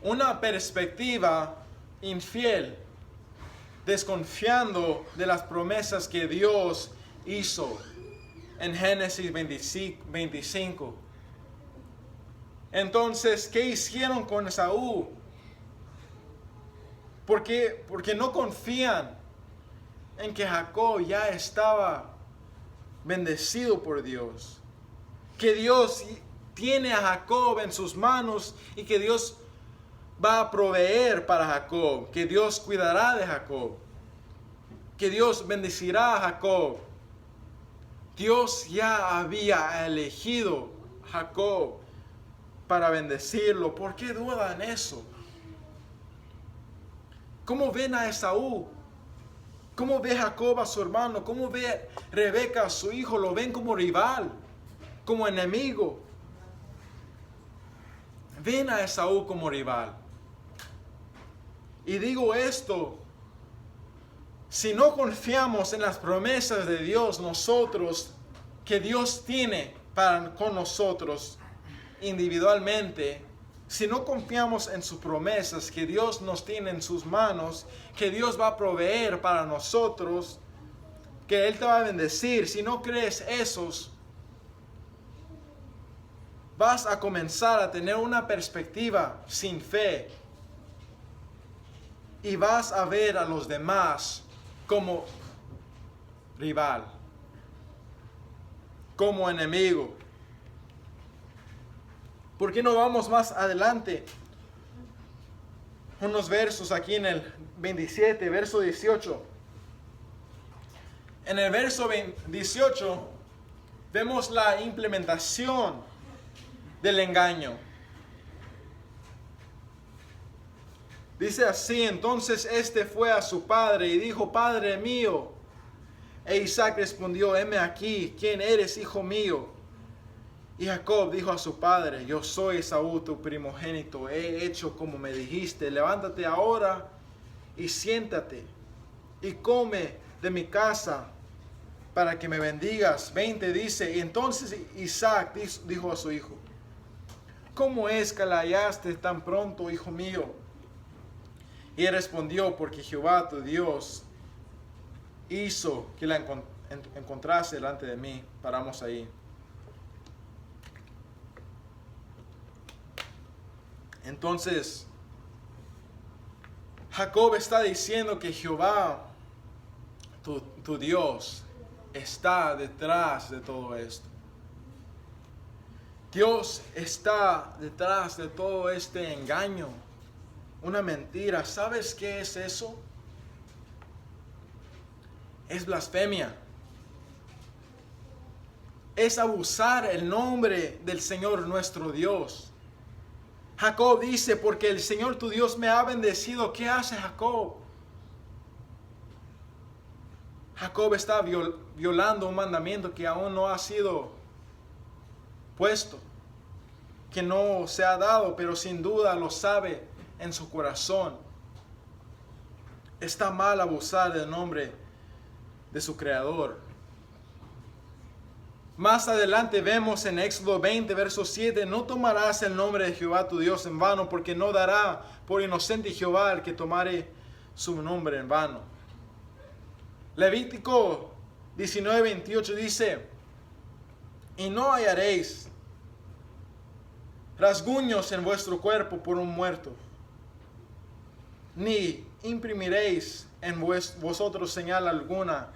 Una perspectiva infiel, desconfiando de las promesas que Dios hizo en Génesis 25. Entonces, ¿qué hicieron con Esaú? Porque no confían en que Jacob ya estaba bendecido por Dios, que Dios tiene a Jacob en sus manos y que Dios va a proveer para Jacob, que Dios cuidará de Jacob, que Dios bendecirá a Jacob. Dios ya había elegido a Jacob para bendecirlo. ¿Por qué dudan eso? ¿Cómo ven a Esaú? ¿Cómo ve Jacob a su hermano? ¿Cómo ve Rebeca a su hijo? Lo ven como rival, como enemigo. Ven a Esaú como rival. Y digo esto, si no confiamos en las promesas de Dios, nosotros, que Dios tiene con nosotros individualmente, si no confiamos en sus promesas que Dios nos tiene en sus manos, que Dios va a proveer para nosotros, que Él te va a bendecir, si no crees esos, vas a comenzar a tener una perspectiva sin fe. Y vas a ver a los demás como rival, como enemigo. ¿Por qué no vamos más adelante? Unos versos aquí en el 27, verso 18. En el verso 18 vemos la implementación del engaño. Dice así, entonces este fue a su padre y dijo, Padre mío. E Isaac respondió, heme aquí, ¿quién eres, hijo mío? Y Jacob dijo a su padre, yo soy Esaú, tu primogénito, he hecho como me dijiste, levántate ahora y siéntate y come de mi casa, para que me bendigas. 20 dice, y entonces Isaac dijo a su hijo, ¿cómo es que la hallaste tan pronto, hijo mío? Y él respondió, porque Jehová tu Dios hizo que la encontrase delante de mí. Paramos ahí. Entonces, Jacob está diciendo que Jehová, tu Dios, está detrás de todo esto. Dios está detrás de todo este engaño, una mentira. ¿Sabes qué es eso? Es blasfemia. Es abusar el nombre del Señor nuestro Dios. Jacob dice, porque el Señor tu Dios me ha bendecido. ¿Qué hace Jacob? Jacob está violando un mandamiento que aún no ha sido puesto, que no se ha dado, pero sin duda lo sabe en su corazón. Está mal abusar del nombre de su Creador. Más adelante vemos en Éxodo 20, verso 7, no tomarás el nombre de Jehová tu Dios en vano, porque no dará por inocente Jehová el que tomare su nombre en vano. Levítico 19, 28 dice, y no hallaréis rasguños en vuestro cuerpo por un muerto, ni imprimiréis en vosotros señal alguna,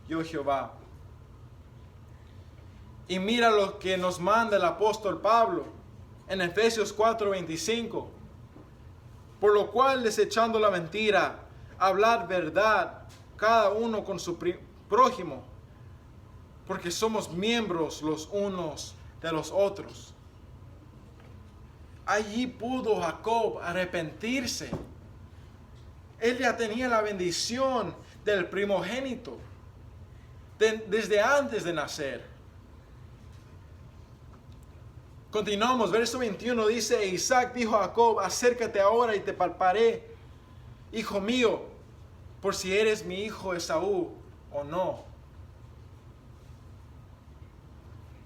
yo Jehová. Y mira lo que nos manda el apóstol Pablo en Efesios 4:25. Por lo cual, desechando la mentira, hablar verdad, cada uno con su prójimo, porque somos miembros los unos de los otros. Allí pudo Jacob arrepentirse. Él ya tenía la bendición del primogénito desde antes de nacer. Continuamos, verso 21 dice, Isaac dijo a Jacob, acércate ahora y te palparé, hijo mío, por si eres mi hijo Esaú o no.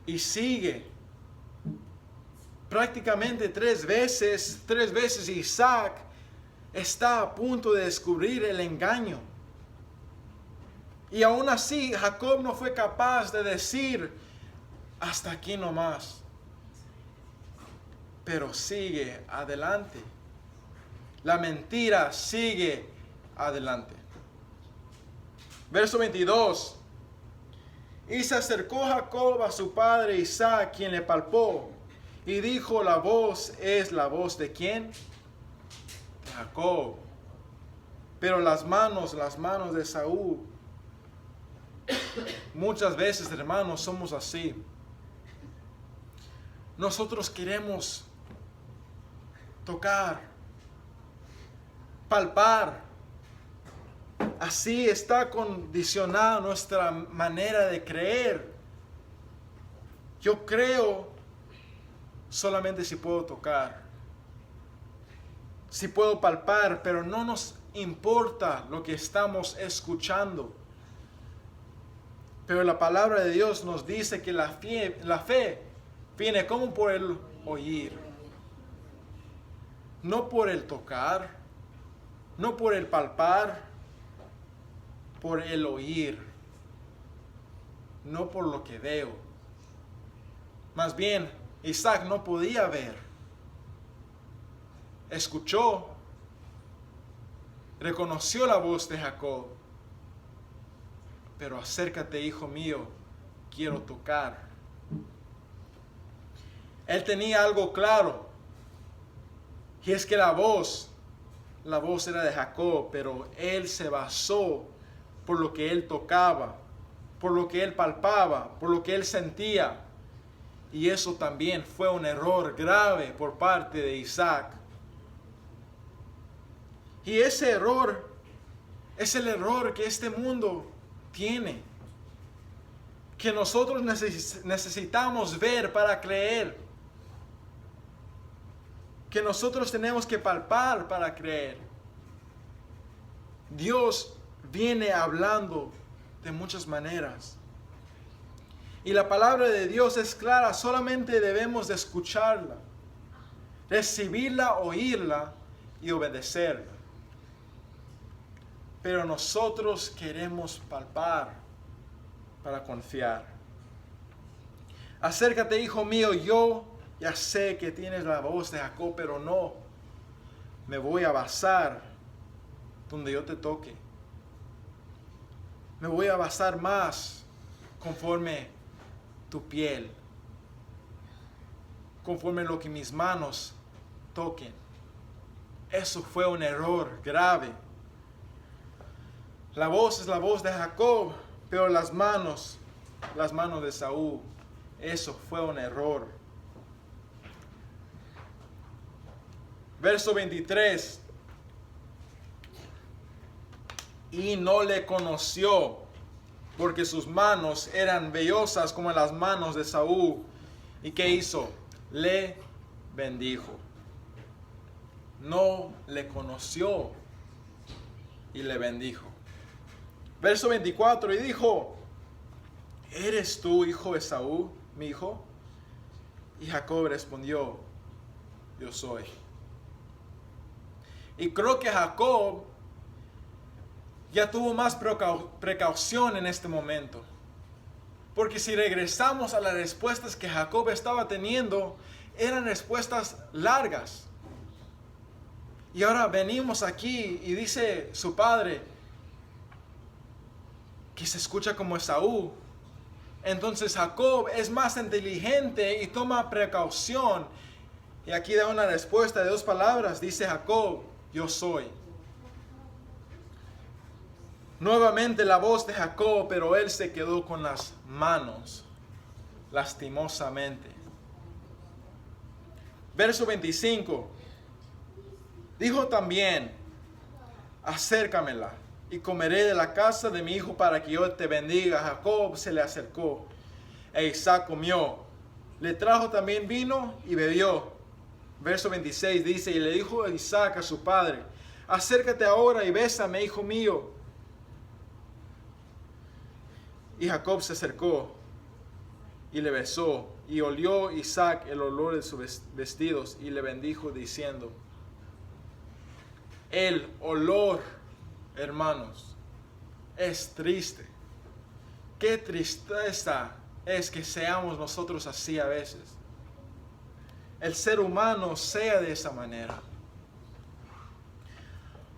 Y sigue. Prácticamente tres veces Isaac está a punto de descubrir el engaño. Y aún así Jacob no fue capaz de decir, hasta aquí nomás. Pero sigue adelante. La mentira sigue adelante. Verso 22. Y se acercó Jacob a su padre Isaac, quien le palpó, y dijo, la voz es la voz ¿de quién? De Jacob. Pero las manos de Esaú. Muchas veces, hermanos, somos así. Nosotros queremos tocar, palpar. Así está condicionada nuestra manera de creer. Yo creo solamente si puedo tocar, si puedo palpar, pero no nos importa lo que estamos escuchando. Pero la palabra de Dios nos dice que la fe viene como por el oír. No por el tocar, no por el palpar, por el oír. No por lo que veo. Más bien, Isaac no podía ver. Escuchó, reconoció la voz de Jacob. Pero acércate, hijo mío, quiero tocar. Él tenía algo claro. Y es que la voz era de Jacob, pero él se basó por lo que él tocaba, por lo que él palpaba, por lo que él sentía. Y eso también fue un error grave por parte de Isaac. Y ese error es el error que este mundo tiene, que nosotros necesitamos ver para creer, que nosotros tenemos que palpar para creer. Dios viene hablando de muchas maneras. Y la palabra de Dios es clara, solamente debemos de escucharla, recibirla, oírla y obedecerla. Pero nosotros queremos palpar para confiar. Acércate, hijo mío, yo ya sé que tienes la voz de Jacob, pero no me voy a basar donde yo te toque. Me voy a basar más conforme tu piel, conforme lo que mis manos toquen. Eso fue un error grave. La voz es la voz de Jacob, pero las manos de Saúl, eso fue un error. Verso 23. Y no le conoció, porque sus manos eran vellosas como las manos de Saúl. ¿Y qué hizo? Le bendijo. No le conoció y le bendijo. Verso 24, y dijo: ¿eres tú, hijo de Saúl, mi hijo? Y Jacob respondió: yo soy. Y creo que Jacob ya tuvo más precaución en este momento. Porque si regresamos a las respuestas que Jacob estaba teniendo, eran respuestas largas. Y ahora venimos aquí y dice su padre que se escucha como Esaú. Entonces Jacob es más inteligente y toma precaución. Y aquí da una respuesta de 2 palabras. Dice Jacob: yo soy. Nuevamente la voz de Jacob, pero él se quedó con las manos, lastimosamente. Verso 25. Dijo también: acércamela y comeré de la casa de mi hijo para que yo te bendiga. Jacob se le acercó e Isaac comió. Le trajo también vino y bebió. Verso 26 dice: y le dijo Isaac a su padre: acércate ahora y bésame, hijo mío. Y Jacob se acercó y le besó, y olió Isaac el olor de sus vestidos, y le bendijo diciendo. El olor, hermanos, es triste. Qué tristeza es que seamos nosotros así a veces. El ser humano sea de esa manera.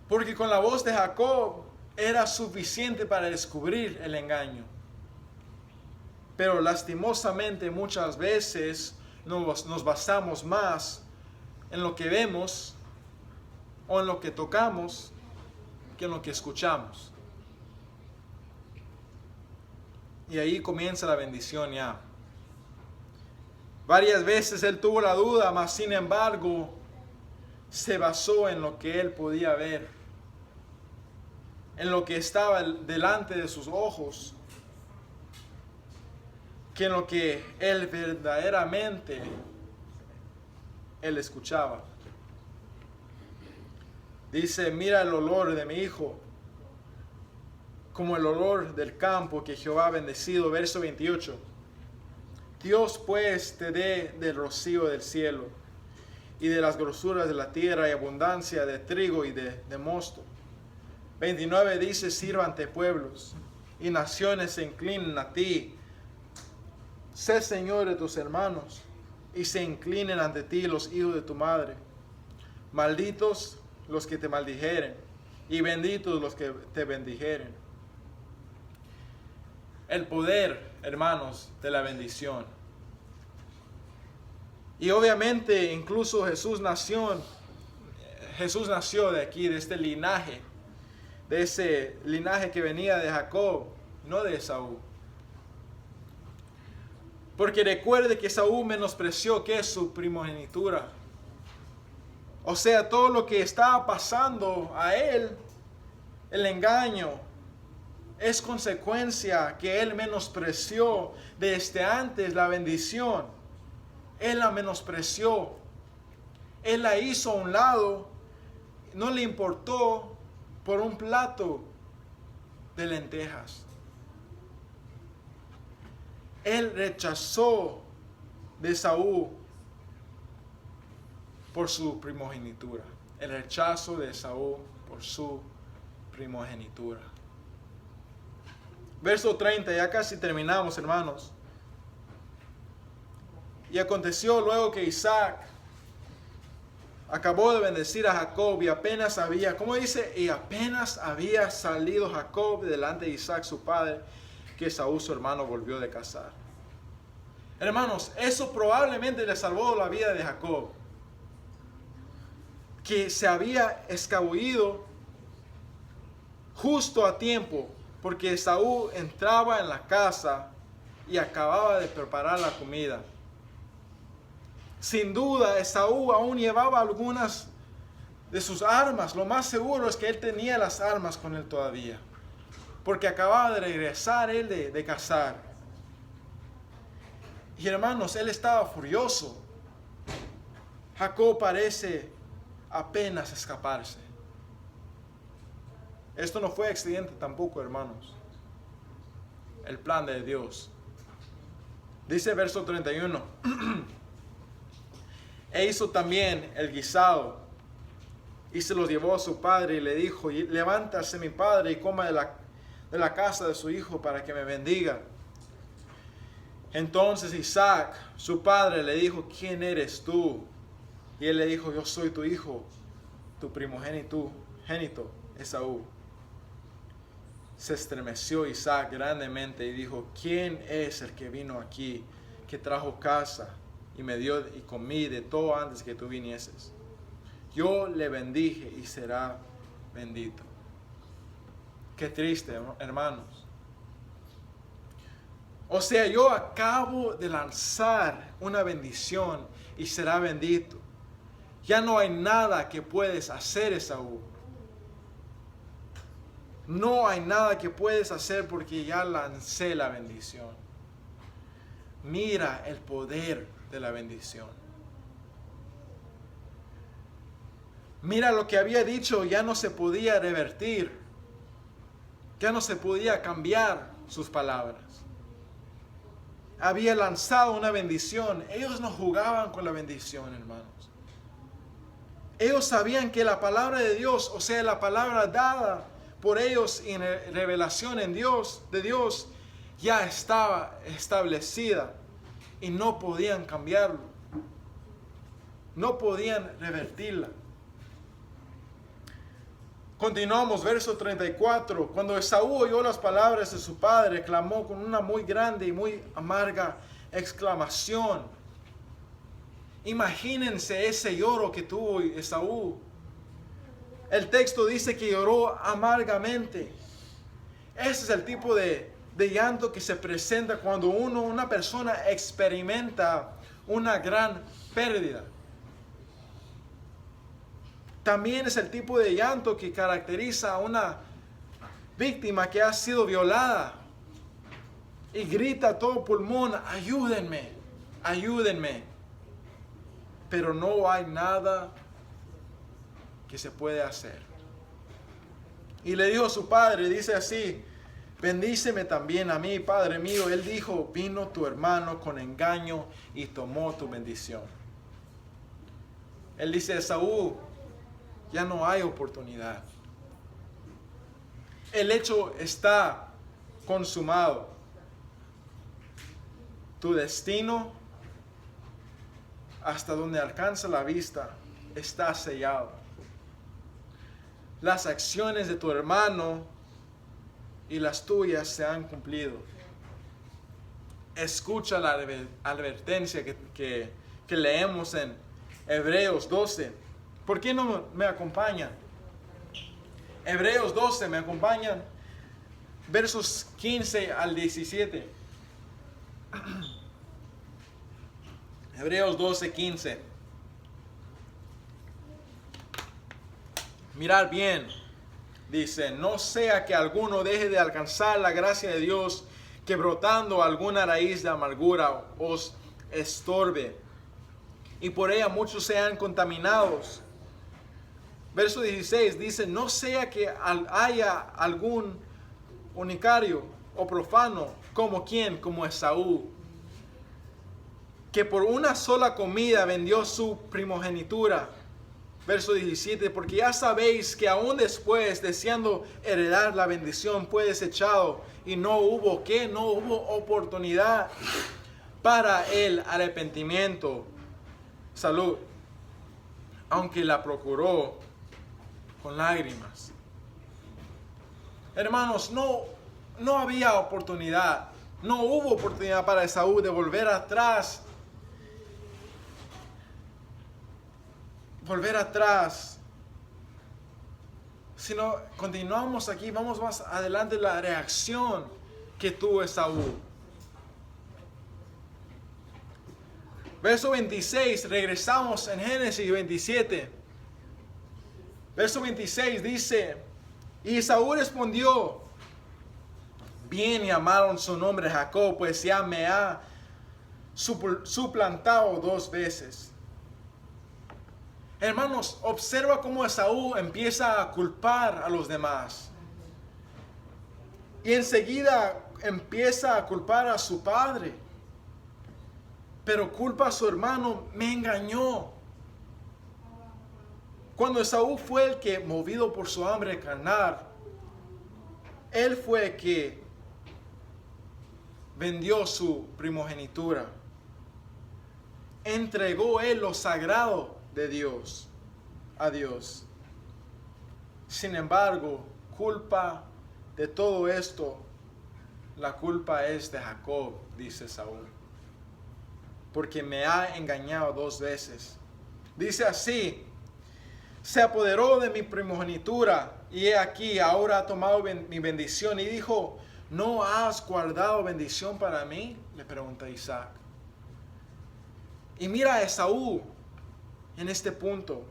Porque con la voz de Jacob era suficiente para descubrir el engaño. Pero lastimosamente muchas veces nos basamos más en lo que vemos o en lo que tocamos que en lo que escuchamos. Y ahí comienza la bendición ya. Varias veces él tuvo la duda, mas sin embargo se basó en lo que él podía ver, en lo que estaba delante de sus ojos, que en lo que él verdaderamente él escuchaba. Dice: mira el olor de mi hijo, como el olor del campo que Jehová ha bendecido. Verso 28. Dios pues te dé del rocío del cielo y de las grosuras de la tierra y abundancia de trigo y de mosto. 29 dice: sirvan ante pueblos y naciones se inclinen a ti. Sé Señor de tus hermanos y se inclinen ante ti los hijos de tu madre. Malditos los que te maldijeren y benditos los que te bendijeren. El poder, hermanos, de la bendición. Y obviamente incluso Jesús nació de aquí, de este linaje, de ese linaje que venía de Jacob, no de Esaú. Porque recuerde que Esaú menospreció que es su primogenitura. O sea, todo lo que estaba pasando a él, el engaño, es consecuencia que él menospreció desde antes la bendición. Él la menospreció. Él la hizo a un lado. No le importó por un plato de lentejas. Él rechazó de Esaú por su primogenitura. El rechazo de Esaú por su primogenitura. Verso 30, ya casi terminamos, hermanos. Y aconteció luego que Isaac acabó de bendecir a Jacob y apenas había, ¿cómo dice? Y apenas había salido Jacob delante de Isaac su padre, que Esaú su hermano volvió de cazar. Hermanos, eso probablemente le salvó la vida de Jacob, que se había escabullido justo a tiempo, porque Esaú entraba en la casa y acababa de preparar la comida. Sin duda, Esaú aún llevaba algunas de sus armas. Lo más seguro es que él tenía las armas con él todavía, porque acababa de regresar él de cazar. Y hermanos, él estaba furioso. Jacob parece apenas escaparse. Esto no fue accidente tampoco, hermanos. El plan de Dios. Dice verso 31. E hizo también el guisado y se los llevó a su padre y le dijo: levántase mi padre y coma de la casa de su hijo para que me bendiga. Entonces Isaac, su padre, le dijo: ¿quién eres tú? Y él le dijo: yo soy tu hijo, tu primogénito, Esaú. Se estremeció Isaac grandemente y dijo: ¿quién es el que vino aquí, que trajo casa y me dio y comí de todo antes que tú vinieses? Yo le bendije y será bendito. Qué triste, hermanos. O sea, yo acabo de lanzar una bendición y será bendito. Ya no hay nada que puedes hacer, Esaú. No hay nada que puedes hacer porque ya lancé la bendición. Mira el poder de la bendición. Mira, lo que había dicho ya no se podía revertir. Ya no se podía cambiar sus palabras. Había lanzado una bendición. Ellos no jugaban con la bendición, hermanos. Ellos sabían que la palabra de Dios, o sea, la palabra dada por ellos en revelación de Dios, ya estaba establecida y no podían cambiarlo. No podían revertirla. Continuamos, verso 34. Cuando Esaú oyó las palabras de su padre, clamó con una muy grande y muy amarga exclamación. Imagínense ese lloro que tuvo Esaú. El texto dice que lloró amargamente. Ese es el tipo de llanto que se presenta cuando una persona experimenta una gran pérdida. También es el tipo de llanto que caracteriza a una víctima que ha sido violada y grita a todo pulmón: ayúdenme, ayúdenme. Pero no hay nada que se puede hacer. Y le dijo a su padre, dice así: bendíceme también a mí, Padre mío. Él dijo: vino tu hermano con engaño y tomó tu bendición. Él dice: Esaú, ya no hay oportunidad. El hecho está consumado. Tu destino, hasta donde alcanza la vista, está sellado. Las acciones de tu hermano y las tuyas se han cumplido. Escucha la advertencia que leemos en Hebreos 12. ¿Por qué no me acompañan? Hebreos 12, ¿me acompañan? Versos 15 al 17. Hebreos 12, 15. Mirad bien, dice: no sea que alguno deje de alcanzar la gracia de Dios, que brotando alguna raíz de amargura os estorbe, y por ella muchos sean contaminados. Verso 16 dice: no sea que haya algún unicario o profano, como quien, como Esaú, que por una sola comida vendió su primogenitura. Verso 17, porque ya sabéis que aún después, deseando heredar la bendición, fue desechado y no hubo oportunidad para el arrepentimiento. Salud. Aunque la procuró con lágrimas. Hermanos, no había oportunidad. No hubo oportunidad para Esaú de volver atrás. Sino continuamos aquí, vamos más adelante, la reacción que tuvo Esaú. Verso 26, regresamos en Génesis 27. Verso 26 dice, y Esaú respondió, bien llamaron su nombre Jacob, pues ya me ha suplantado 2 veces. Hermanos, observa cómo Esaú empieza a culpar a los demás. Y enseguida empieza a culpar a su padre. Pero culpa a su hermano, me engañó. Cuando Esaú fue el que, movido por su hambre carnal, él fue el que vendió su primogenitura. Entregó él lo sagrado de Dios a Dios. Sin embargo, culpa de todo esto, la culpa es de Jacob, dice Saúl, porque me ha engañado 2 veces. Dice así, se apoderó de mi primogenitura y he aquí, ahora ha tomado mi bendición. Y dijo, ¿no has guardado bendición para mí? Le pregunta Isaac. Y mira a Esaú en este punto.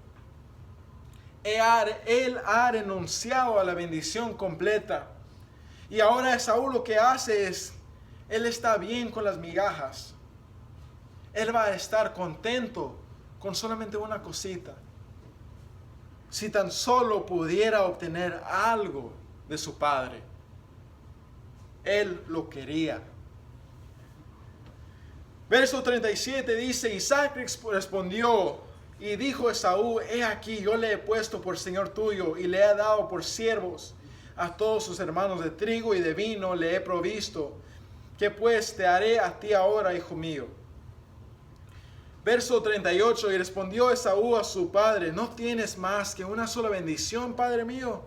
Él ha renunciado a la bendición completa. Y ahora Esaú lo que hace es, él está bien con las migajas. Él va a estar contento con solamente una cosita. Si tan solo pudiera obtener algo de su padre. Él lo quería. Verso 37 dice, Isaac respondió y dijo Esaú, he aquí yo le he puesto por señor tuyo y le he dado por siervos a todos sus hermanos de trigo y de vino le he provisto. ¿Qué pues te haré a ti ahora, hijo mío? Verso 38, y respondió Esaú a su padre, ¿no tienes más que una sola bendición, padre mío?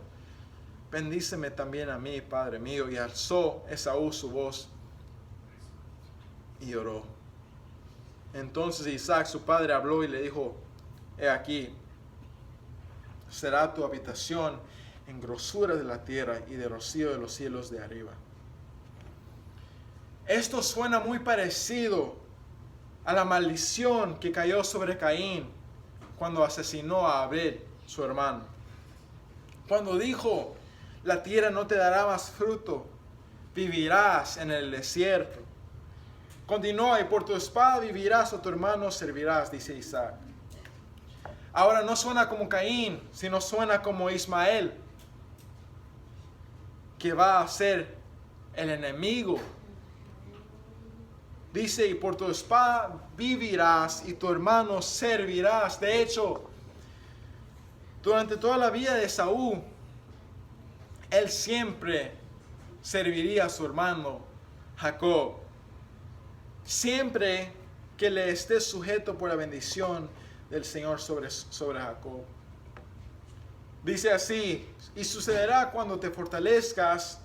Bendíceme también a mí, padre mío. Y alzó Esaú su voz y lloró. Entonces Isaac, su padre, habló y le dijo, he aquí, será tu habitación en grosura de la tierra y de rocío de los cielos de arriba. Esto suena muy parecido a la maldición que cayó sobre Caín cuando asesinó a Abel, su hermano. Cuando dijo, la tierra no te dará más fruto, vivirás en el desierto. Continúa, y por tu espada vivirás, o tu hermano servirás, dice Isaac. Ahora no suena como Caín, sino suena como Ismael, que va a ser el enemigo. Dice, y por tu espada vivirás y tu hermano servirás. De hecho, durante toda la vida de Esaú, él siempre serviría a su hermano Jacob. Siempre que le esté sujeto por la bendición del Señor sobre Jacob. Dice así, y sucederá cuando te fortalezcas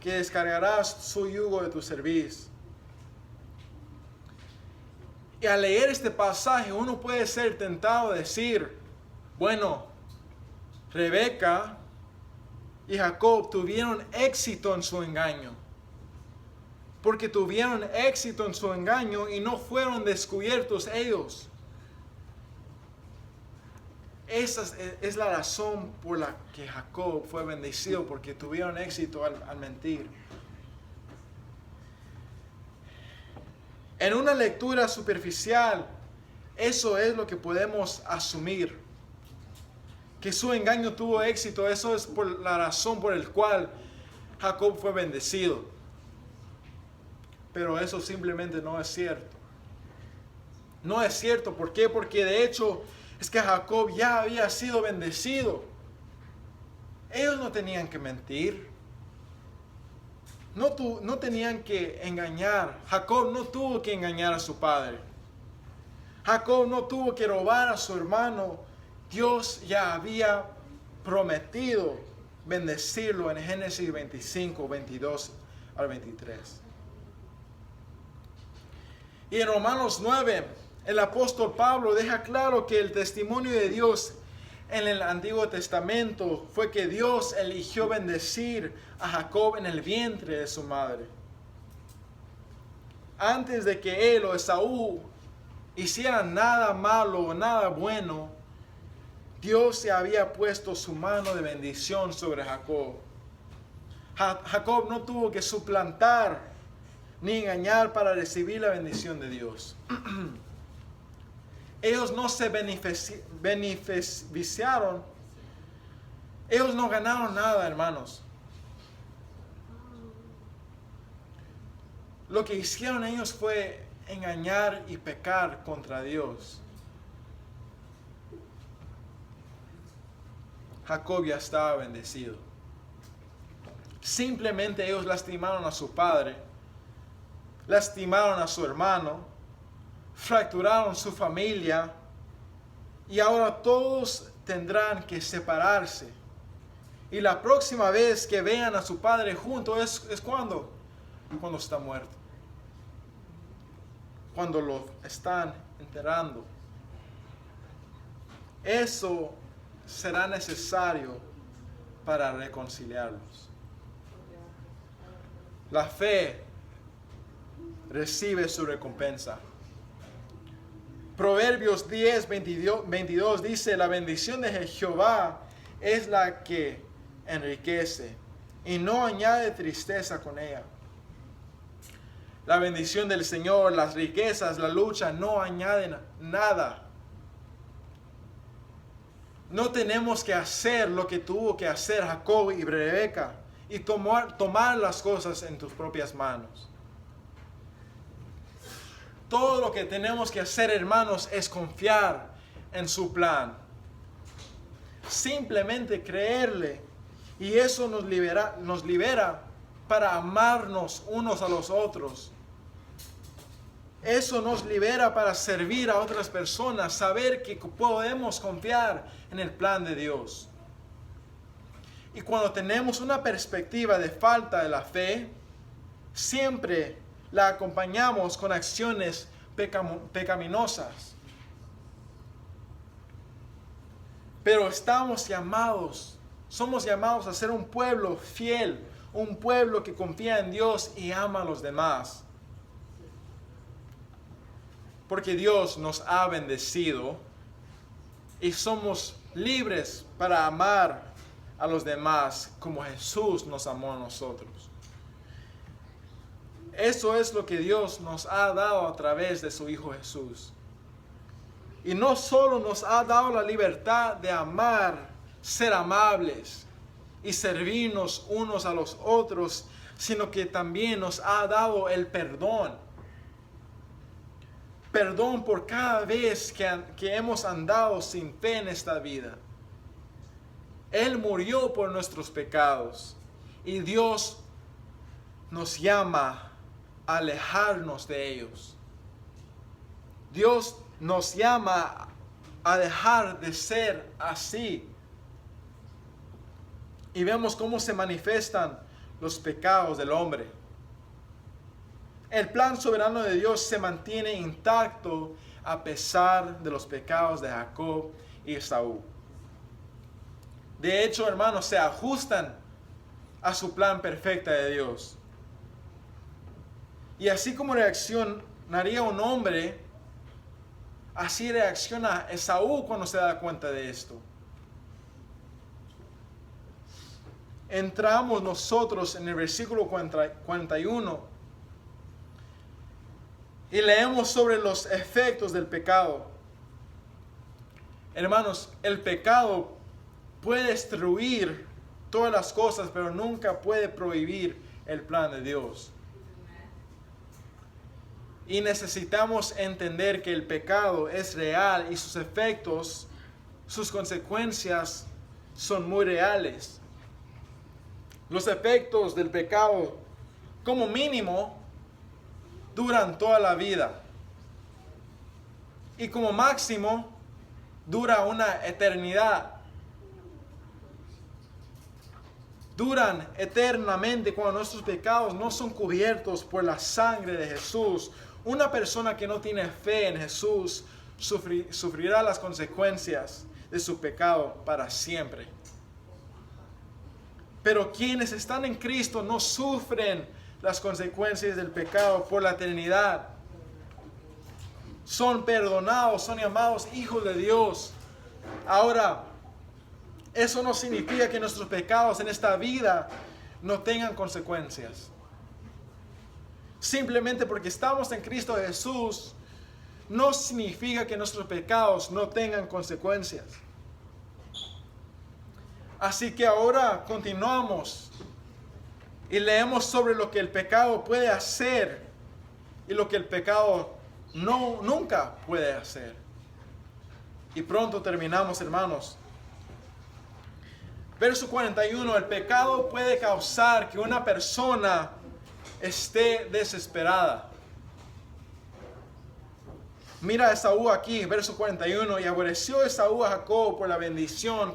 que descargarás su yugo de tu cerviz. Y al leer este pasaje uno puede ser tentado a decir, bueno, Rebeca y Jacob tuvieron éxito en su engaño. Porque tuvieron éxito en su engaño y no fueron descubiertos ellos. Esa es la razón por la que Jacob fue bendecido, porque tuvieron éxito al mentir. En una lectura superficial, eso es lo que podemos asumir. Que su engaño tuvo éxito, eso es por la razón por la cual Jacob fue bendecido. Pero eso simplemente no es cierto. No es cierto. ¿Por qué? Porque de hecho es que Jacob ya había sido bendecido. Ellos no tenían que mentir. No tenían que engañar. Jacob no tuvo que engañar a su padre. Jacob no tuvo que robar a su hermano. Dios ya había prometido bendecirlo en Génesis 25, 22 al 23. Y en Romanos 9, el apóstol Pablo deja claro que el testimonio de Dios en el Antiguo Testamento fue que Dios eligió bendecir a Jacob en el vientre de su madre. Antes de que él o Esaú hicieran nada malo o nada bueno, Dios se había puesto su mano de bendición sobre Jacob. Jacob no tuvo que suplantar ni engañar para recibir la bendición de Dios. Ellos no se beneficiaron. Ellos no ganaron nada, hermanos. Lo que hicieron ellos fue engañar y pecar contra Dios. Jacob ya estaba bendecido. Simplemente ellos lastimaron a su padre, lastimaron a su hermano, fracturaron su familia y ahora todos tendrán que separarse. Y la próxima vez que vean a su padre juntos es cuando está muerto. Cuando lo están enterrando. Eso será necesario para reconciliarlos. La fe recibe su recompensa. Proverbios 10, 22 dice: la bendición de Jehová es la que enriquece y no añade tristeza con ella. La bendición del Señor, las riquezas, la lucha no añaden nada. No tenemos que hacer lo que tuvo que hacer Jacob y Rebeca y tomar las cosas en tus propias manos. Todo lo que tenemos que hacer, hermanos, es confiar en su plan. Simplemente creerle. Y eso nos libera para amarnos unos a los otros. Eso nos libera para servir a otras personas. Saber que podemos confiar en el plan de Dios. Y cuando tenemos una perspectiva de falta de la fe, siempre la acompañamos con acciones pecaminosas. Pero somos llamados a ser un pueblo fiel, un pueblo que confía en Dios y ama a los demás. Porque Dios nos ha bendecido y somos libres para amar a los demás como Jesús nos amó a nosotros. Eso es lo que Dios nos ha dado a través de su Hijo Jesús. Y no solo nos ha dado la libertad de amar, ser amables y servirnos unos a los otros, sino que también nos ha dado el perdón. Perdón por cada vez que hemos andado sin fe en esta vida. Él murió por nuestros pecados y Dios nos llama a alejarnos de ellos. Dios nos llama a dejar de ser así. Y vemos cómo se manifiestan los pecados del hombre. El plan soberano de Dios se mantiene intacto a pesar de los pecados de Jacob y Esaú. De hecho, hermanos, se ajustan a su plan perfecto de Dios. Y así como reaccionaría un hombre, así reacciona Esaú cuando se da cuenta de esto. Entramos nosotros en el versículo 41 y leemos sobre los efectos del pecado. Hermanos, el pecado puede destruir todas las cosas, pero nunca puede prohibir el plan de Dios. Y necesitamos entender que el pecado es real y sus efectos, sus consecuencias son muy reales. Los efectos del pecado, como mínimo, duran toda la vida. Y como máximo, dura una eternidad. Duran eternamente cuando nuestros pecados no son cubiertos por la sangre de Jesús. Una persona que no tiene fe en Jesús sufrirá las consecuencias de su pecado para siempre. Pero quienes están en Cristo no sufren las consecuencias del pecado por la eternidad. Son perdonados, son llamados hijos de Dios. Ahora, eso no significa que nuestros pecados en esta vida no tengan consecuencias. Simplemente porque estamos en Cristo Jesús, no significa que nuestros pecados no tengan consecuencias. Así que ahora continuamos y leemos sobre lo que el pecado puede hacer y lo que el pecado nunca puede hacer. Y pronto terminamos, hermanos. Verso 41, el pecado puede causar que una persona esté desesperada. Mira a Esaú aquí, verso 41, y aborreció Esaú a Jacob por la bendición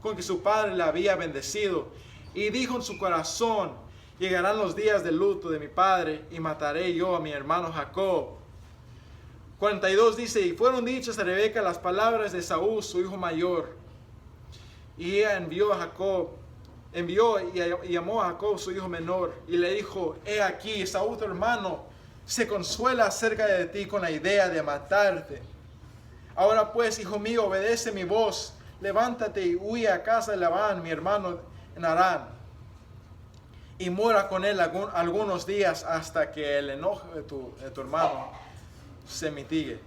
con que su padre le había bendecido. Y dijo en su corazón, llegarán los días de luto de mi padre y mataré yo a mi hermano Jacob. 42 dice, y fueron dichas a Rebeca las palabras de Esaú, su hijo mayor. Y ella envió y llamó a Jacob su hijo menor y le dijo, he aquí, Esaú tu hermano se consuela acerca de ti con la idea de matarte. Ahora pues, hijo mío, obedece mi voz, levántate y huye a casa de Labán, mi hermano en Harán, y mora con él algunos días hasta que el enojo de tu hermano se mitigue.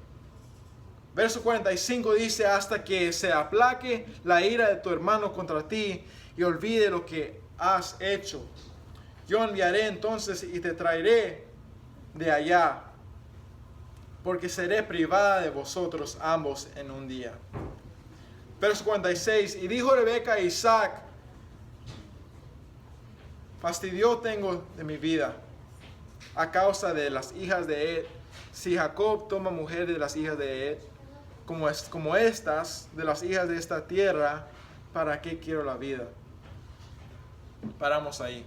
Verso 45 dice, hasta que se aplaque la ira de tu hermano contra ti y olvide lo que has hecho. Yo enviaré entonces y te traeré de allá, porque seré privada de vosotros ambos en un día. Verso 46, y dijo Rebeca a Isaac, fastidio tengo de mi vida a causa de las hijas de Ed. Si Jacob toma mujer de las hijas de Ed, como estas, de las hijas de esta tierra, ¿para qué quiero la vida? Paramos ahí.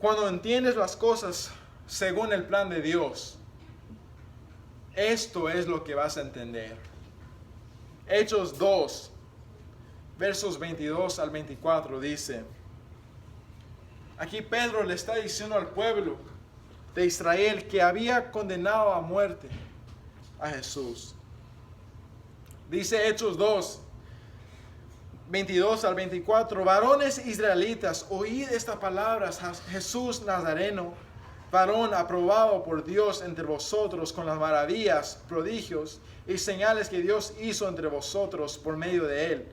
Cuando entiendes las cosas según el plan de Dios, esto es lo que vas a entender. Hechos 2, versos 22 al 24 dice, aquí Pedro le está diciendo al pueblo de Israel que había condenado a muerte a Jesús. Dice Hechos 2, 22 al 24, varones israelitas, oíd estas palabras, Jesús Nazareno, varón aprobado por Dios entre vosotros con las maravillas, prodigios y señales que Dios hizo entre vosotros por medio de él.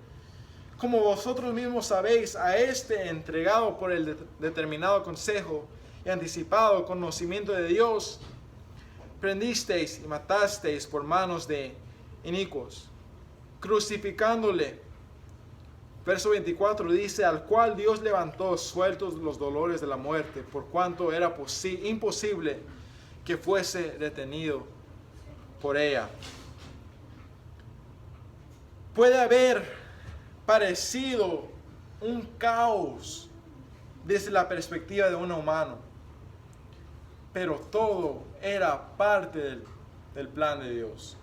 Como vosotros mismos sabéis, a este entregado por el determinado consejo y anticipado conocimiento de Dios, prendisteis y matasteis por manos de inicuos, crucificándole. Verso 24 dice, al cual Dios levantó sueltos los dolores de la muerte, por cuanto era imposible que fuese detenido por ella. Puede haber parecido un caos desde la perspectiva de un humano, pero todo era parte del plan de Dios.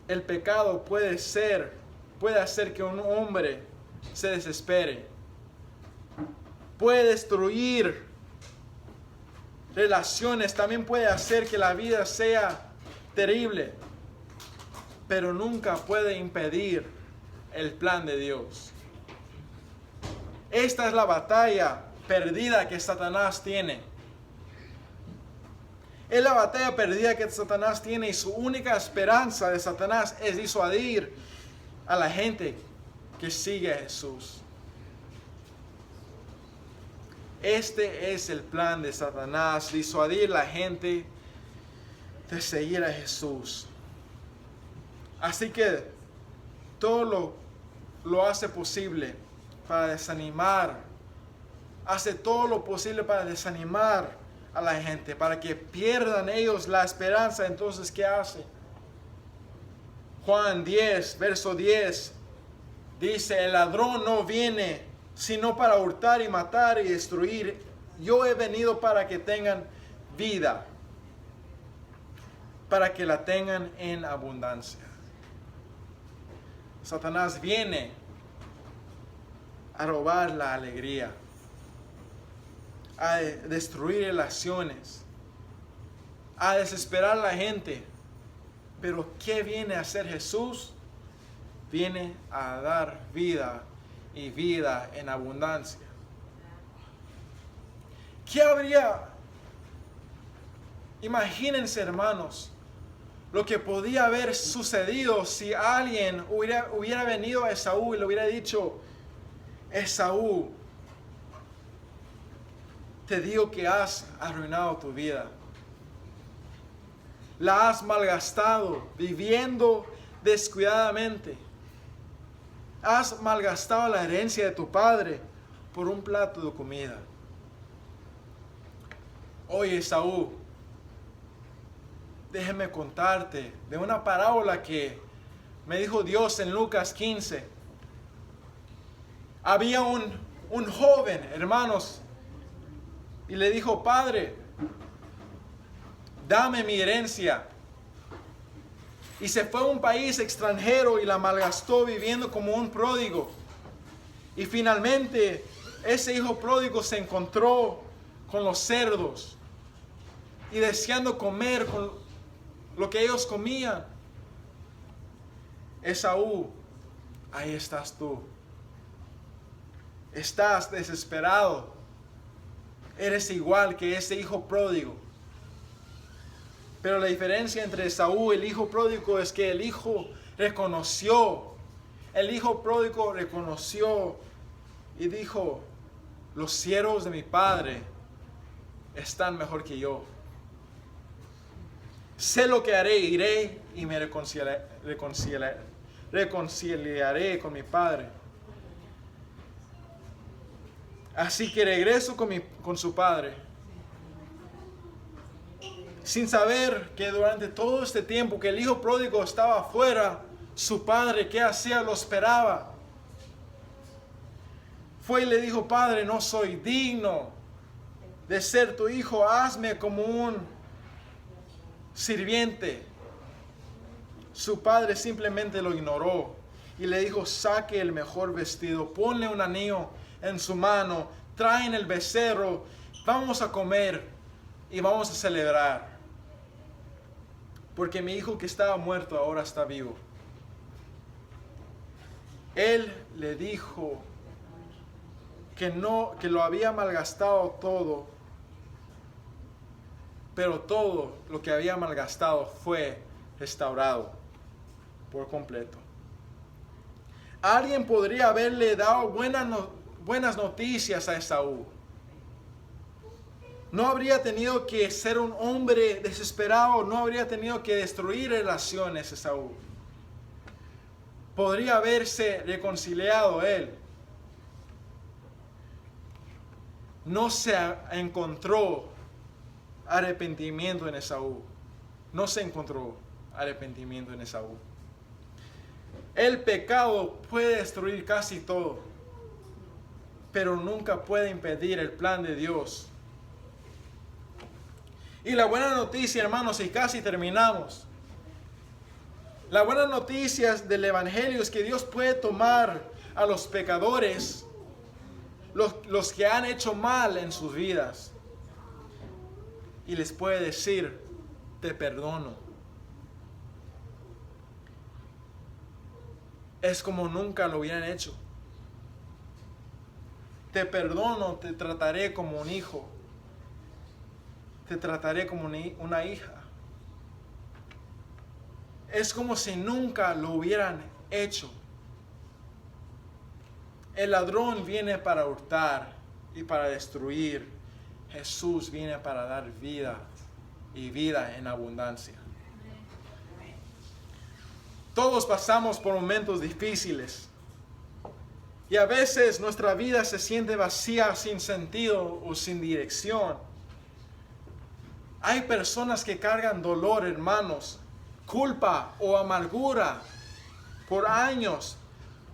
El pecado puede hacer que un hombre se desespere. Puede destruir relaciones, también puede hacer que la vida sea terrible, pero nunca puede impedir el plan de Dios. Esta es la batalla perdida que Satanás tiene. Es la batalla perdida que Satanás tiene, y su única esperanza de Satanás es disuadir a la gente que sigue a Jesús. Este es el plan de Satanás, disuadir a la gente de seguir a Jesús. Así que todo lo hace posible para desanimar. Hace todo lo posible para desanimar a la gente, para que pierdan ellos la esperanza. Entonces, ¿qué hace? Juan 10, verso 10, dice: el ladrón no viene sino para hurtar y matar y destruir. Yo he venido para que tengan vida, para que la tengan en abundancia. Satanás viene a robar la alegría, a destruir relaciones, a desesperar a la gente. Pero ¿qué viene a hacer Jesús? Viene a dar vida y vida en abundancia. ¿Qué habría? Imagínense, hermanos, lo que podía haber sucedido si alguien hubiera venido a Esaú y le hubiera dicho: Esaú, te digo que has arruinado tu vida. La has malgastado viviendo descuidadamente. Has malgastado la herencia de tu padre por un plato de comida. Oye, Esaú, déjame contarte de una parábola que me dijo Dios en Lucas 15. Había un joven, hermanos, y le dijo: Padre, dame mi herencia. Y se fue a un país extranjero y la malgastó viviendo como un pródigo. Y finalmente ese hijo pródigo se encontró con los cerdos y deseando comer con lo que ellos comían. Esaú, ahí estás tú. Estás desesperado. Eres igual que ese hijo pródigo. Pero la diferencia entre Esaú y el hijo pródigo es que el hijo reconoció. El hijo pródigo reconoció y dijo: los siervos de mi padre están mejor que yo. Sé lo que haré, iré y me reconciliaré con mi padre. Así que regreso con su padre, sin saber que durante todo este tiempo que el hijo pródigo estaba afuera, su padre, ¿qué hacía? Lo esperaba. Fue y le dijo: Padre, no soy digno de ser tu hijo, hazme como un sirviente. Su padre simplemente lo ignoró y le dijo: saque el mejor vestido, ponle un anillo en su mano, traen el becerro, vamos a comer y vamos a celebrar, porque mi hijo que estaba muerto ahora está vivo. Él le dijo que lo había malgastado todo, pero todo lo que había malgastado fue restaurado por completo. Alguien podría haberle dado buenas noticias a Esaú. No habría tenido que ser un hombre desesperado, no habría tenido que destruir relaciones Esaú. Podría haberse reconciliado él. No se encontró arrepentimiento en Esaú. No se encontró arrepentimiento en Esaú. El pecado puede destruir casi todo, pero nunca puede impedir el plan de Dios. Y la buena noticia, hermanos, y casi terminamos. La buena noticia del Evangelio es que Dios puede tomar a los pecadores, los que han hecho mal en sus vidas, y les puede decir: te perdono. Es como nunca lo hubieran hecho. Te perdono, te trataré como un hijo. Te trataré como una hija. Es como si nunca lo hubieran hecho. El ladrón viene para hurtar y para destruir. Jesús viene para dar vida y vida en abundancia. Todos pasamos por momentos difíciles y a veces nuestra vida se siente vacía, sin sentido o sin dirección. Hay personas que cargan dolor, hermanos, culpa o amargura por años,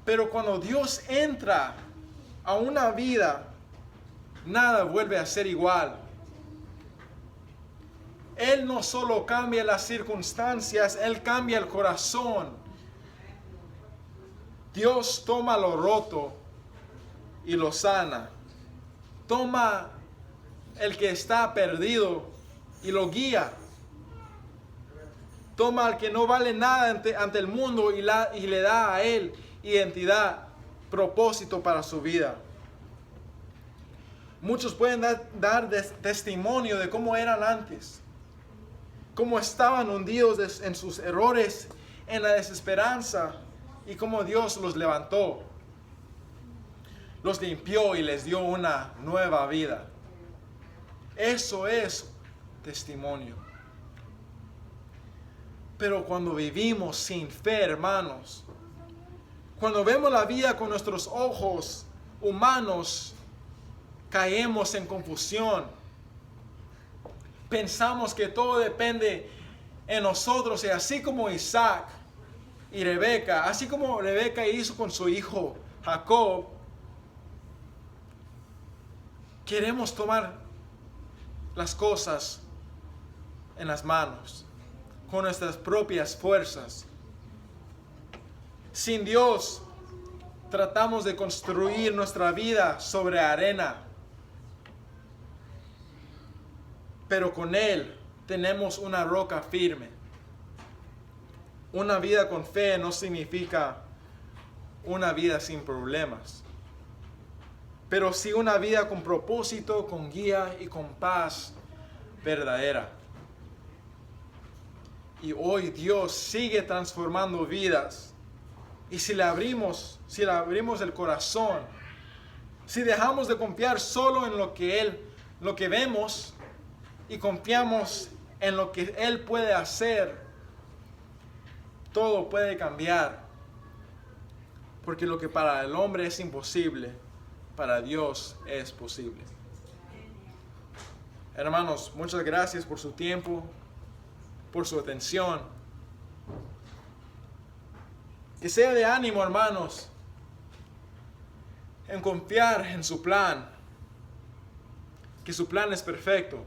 pero cuando Dios entra a una vida, nada vuelve a ser igual. Él no solo cambia las circunstancias, Él cambia el corazón. Dios toma lo roto y lo sana. Toma el que está perdido y lo guía. Toma al que no vale nada ante el mundo y le da a él identidad, propósito para su vida. Muchos pueden dar testimonio de cómo eran antes, cómo estaban hundidos en sus errores, en la desesperanza, y cómo Dios los levantó, los limpió y les dio una nueva vida. Eso es testimonio. Pero cuando vivimos sin fe, hermanos, cuando vemos la vida con nuestros ojos humanos, caemos en confusión. Pensamos que todo depende en nosotros, y así como Isaac y Rebeca, así como Rebeca hizo con su hijo Jacob, queremos tomar las cosas en las manos, con nuestras propias fuerzas. Sin Dios, tratamos de construir nuestra vida sobre arena, pero con Él tenemos una roca firme. Una vida con fe no significa una vida sin problemas, pero sí una vida con propósito, con guía y con paz verdadera. Y hoy Dios sigue transformando vidas. Y si le abrimos el corazón, si dejamos de confiar solo en lo que vemos y confiamos en lo que Él puede hacer, todo puede cambiar. Porque lo que para el hombre es imposible, para Dios es posible. Hermanos, muchas gracias por su tiempo, por su atención. Que sea de ánimo, hermanos, en confiar en su plan, que su plan es perfecto.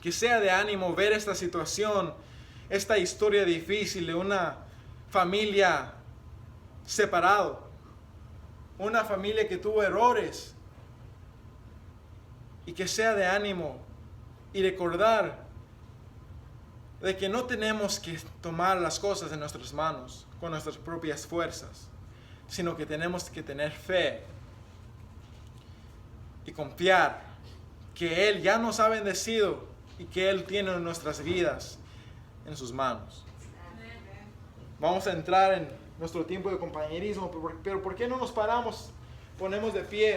Que sea de ánimo ver esta situación, esta historia difícil de una familia separada, una familia que tuvo errores, y que sea de ánimo y recordar de que no tenemos que tomar las cosas en nuestras manos con nuestras propias fuerzas, sino que tenemos que tener fe y confiar que Él ya nos ha bendecido y que Él tiene nuestras vidas en sus manos. Vamos a entrar en nuestro tiempo de compañerismo, pero ¿por qué no nos paramos, ponemos de pie?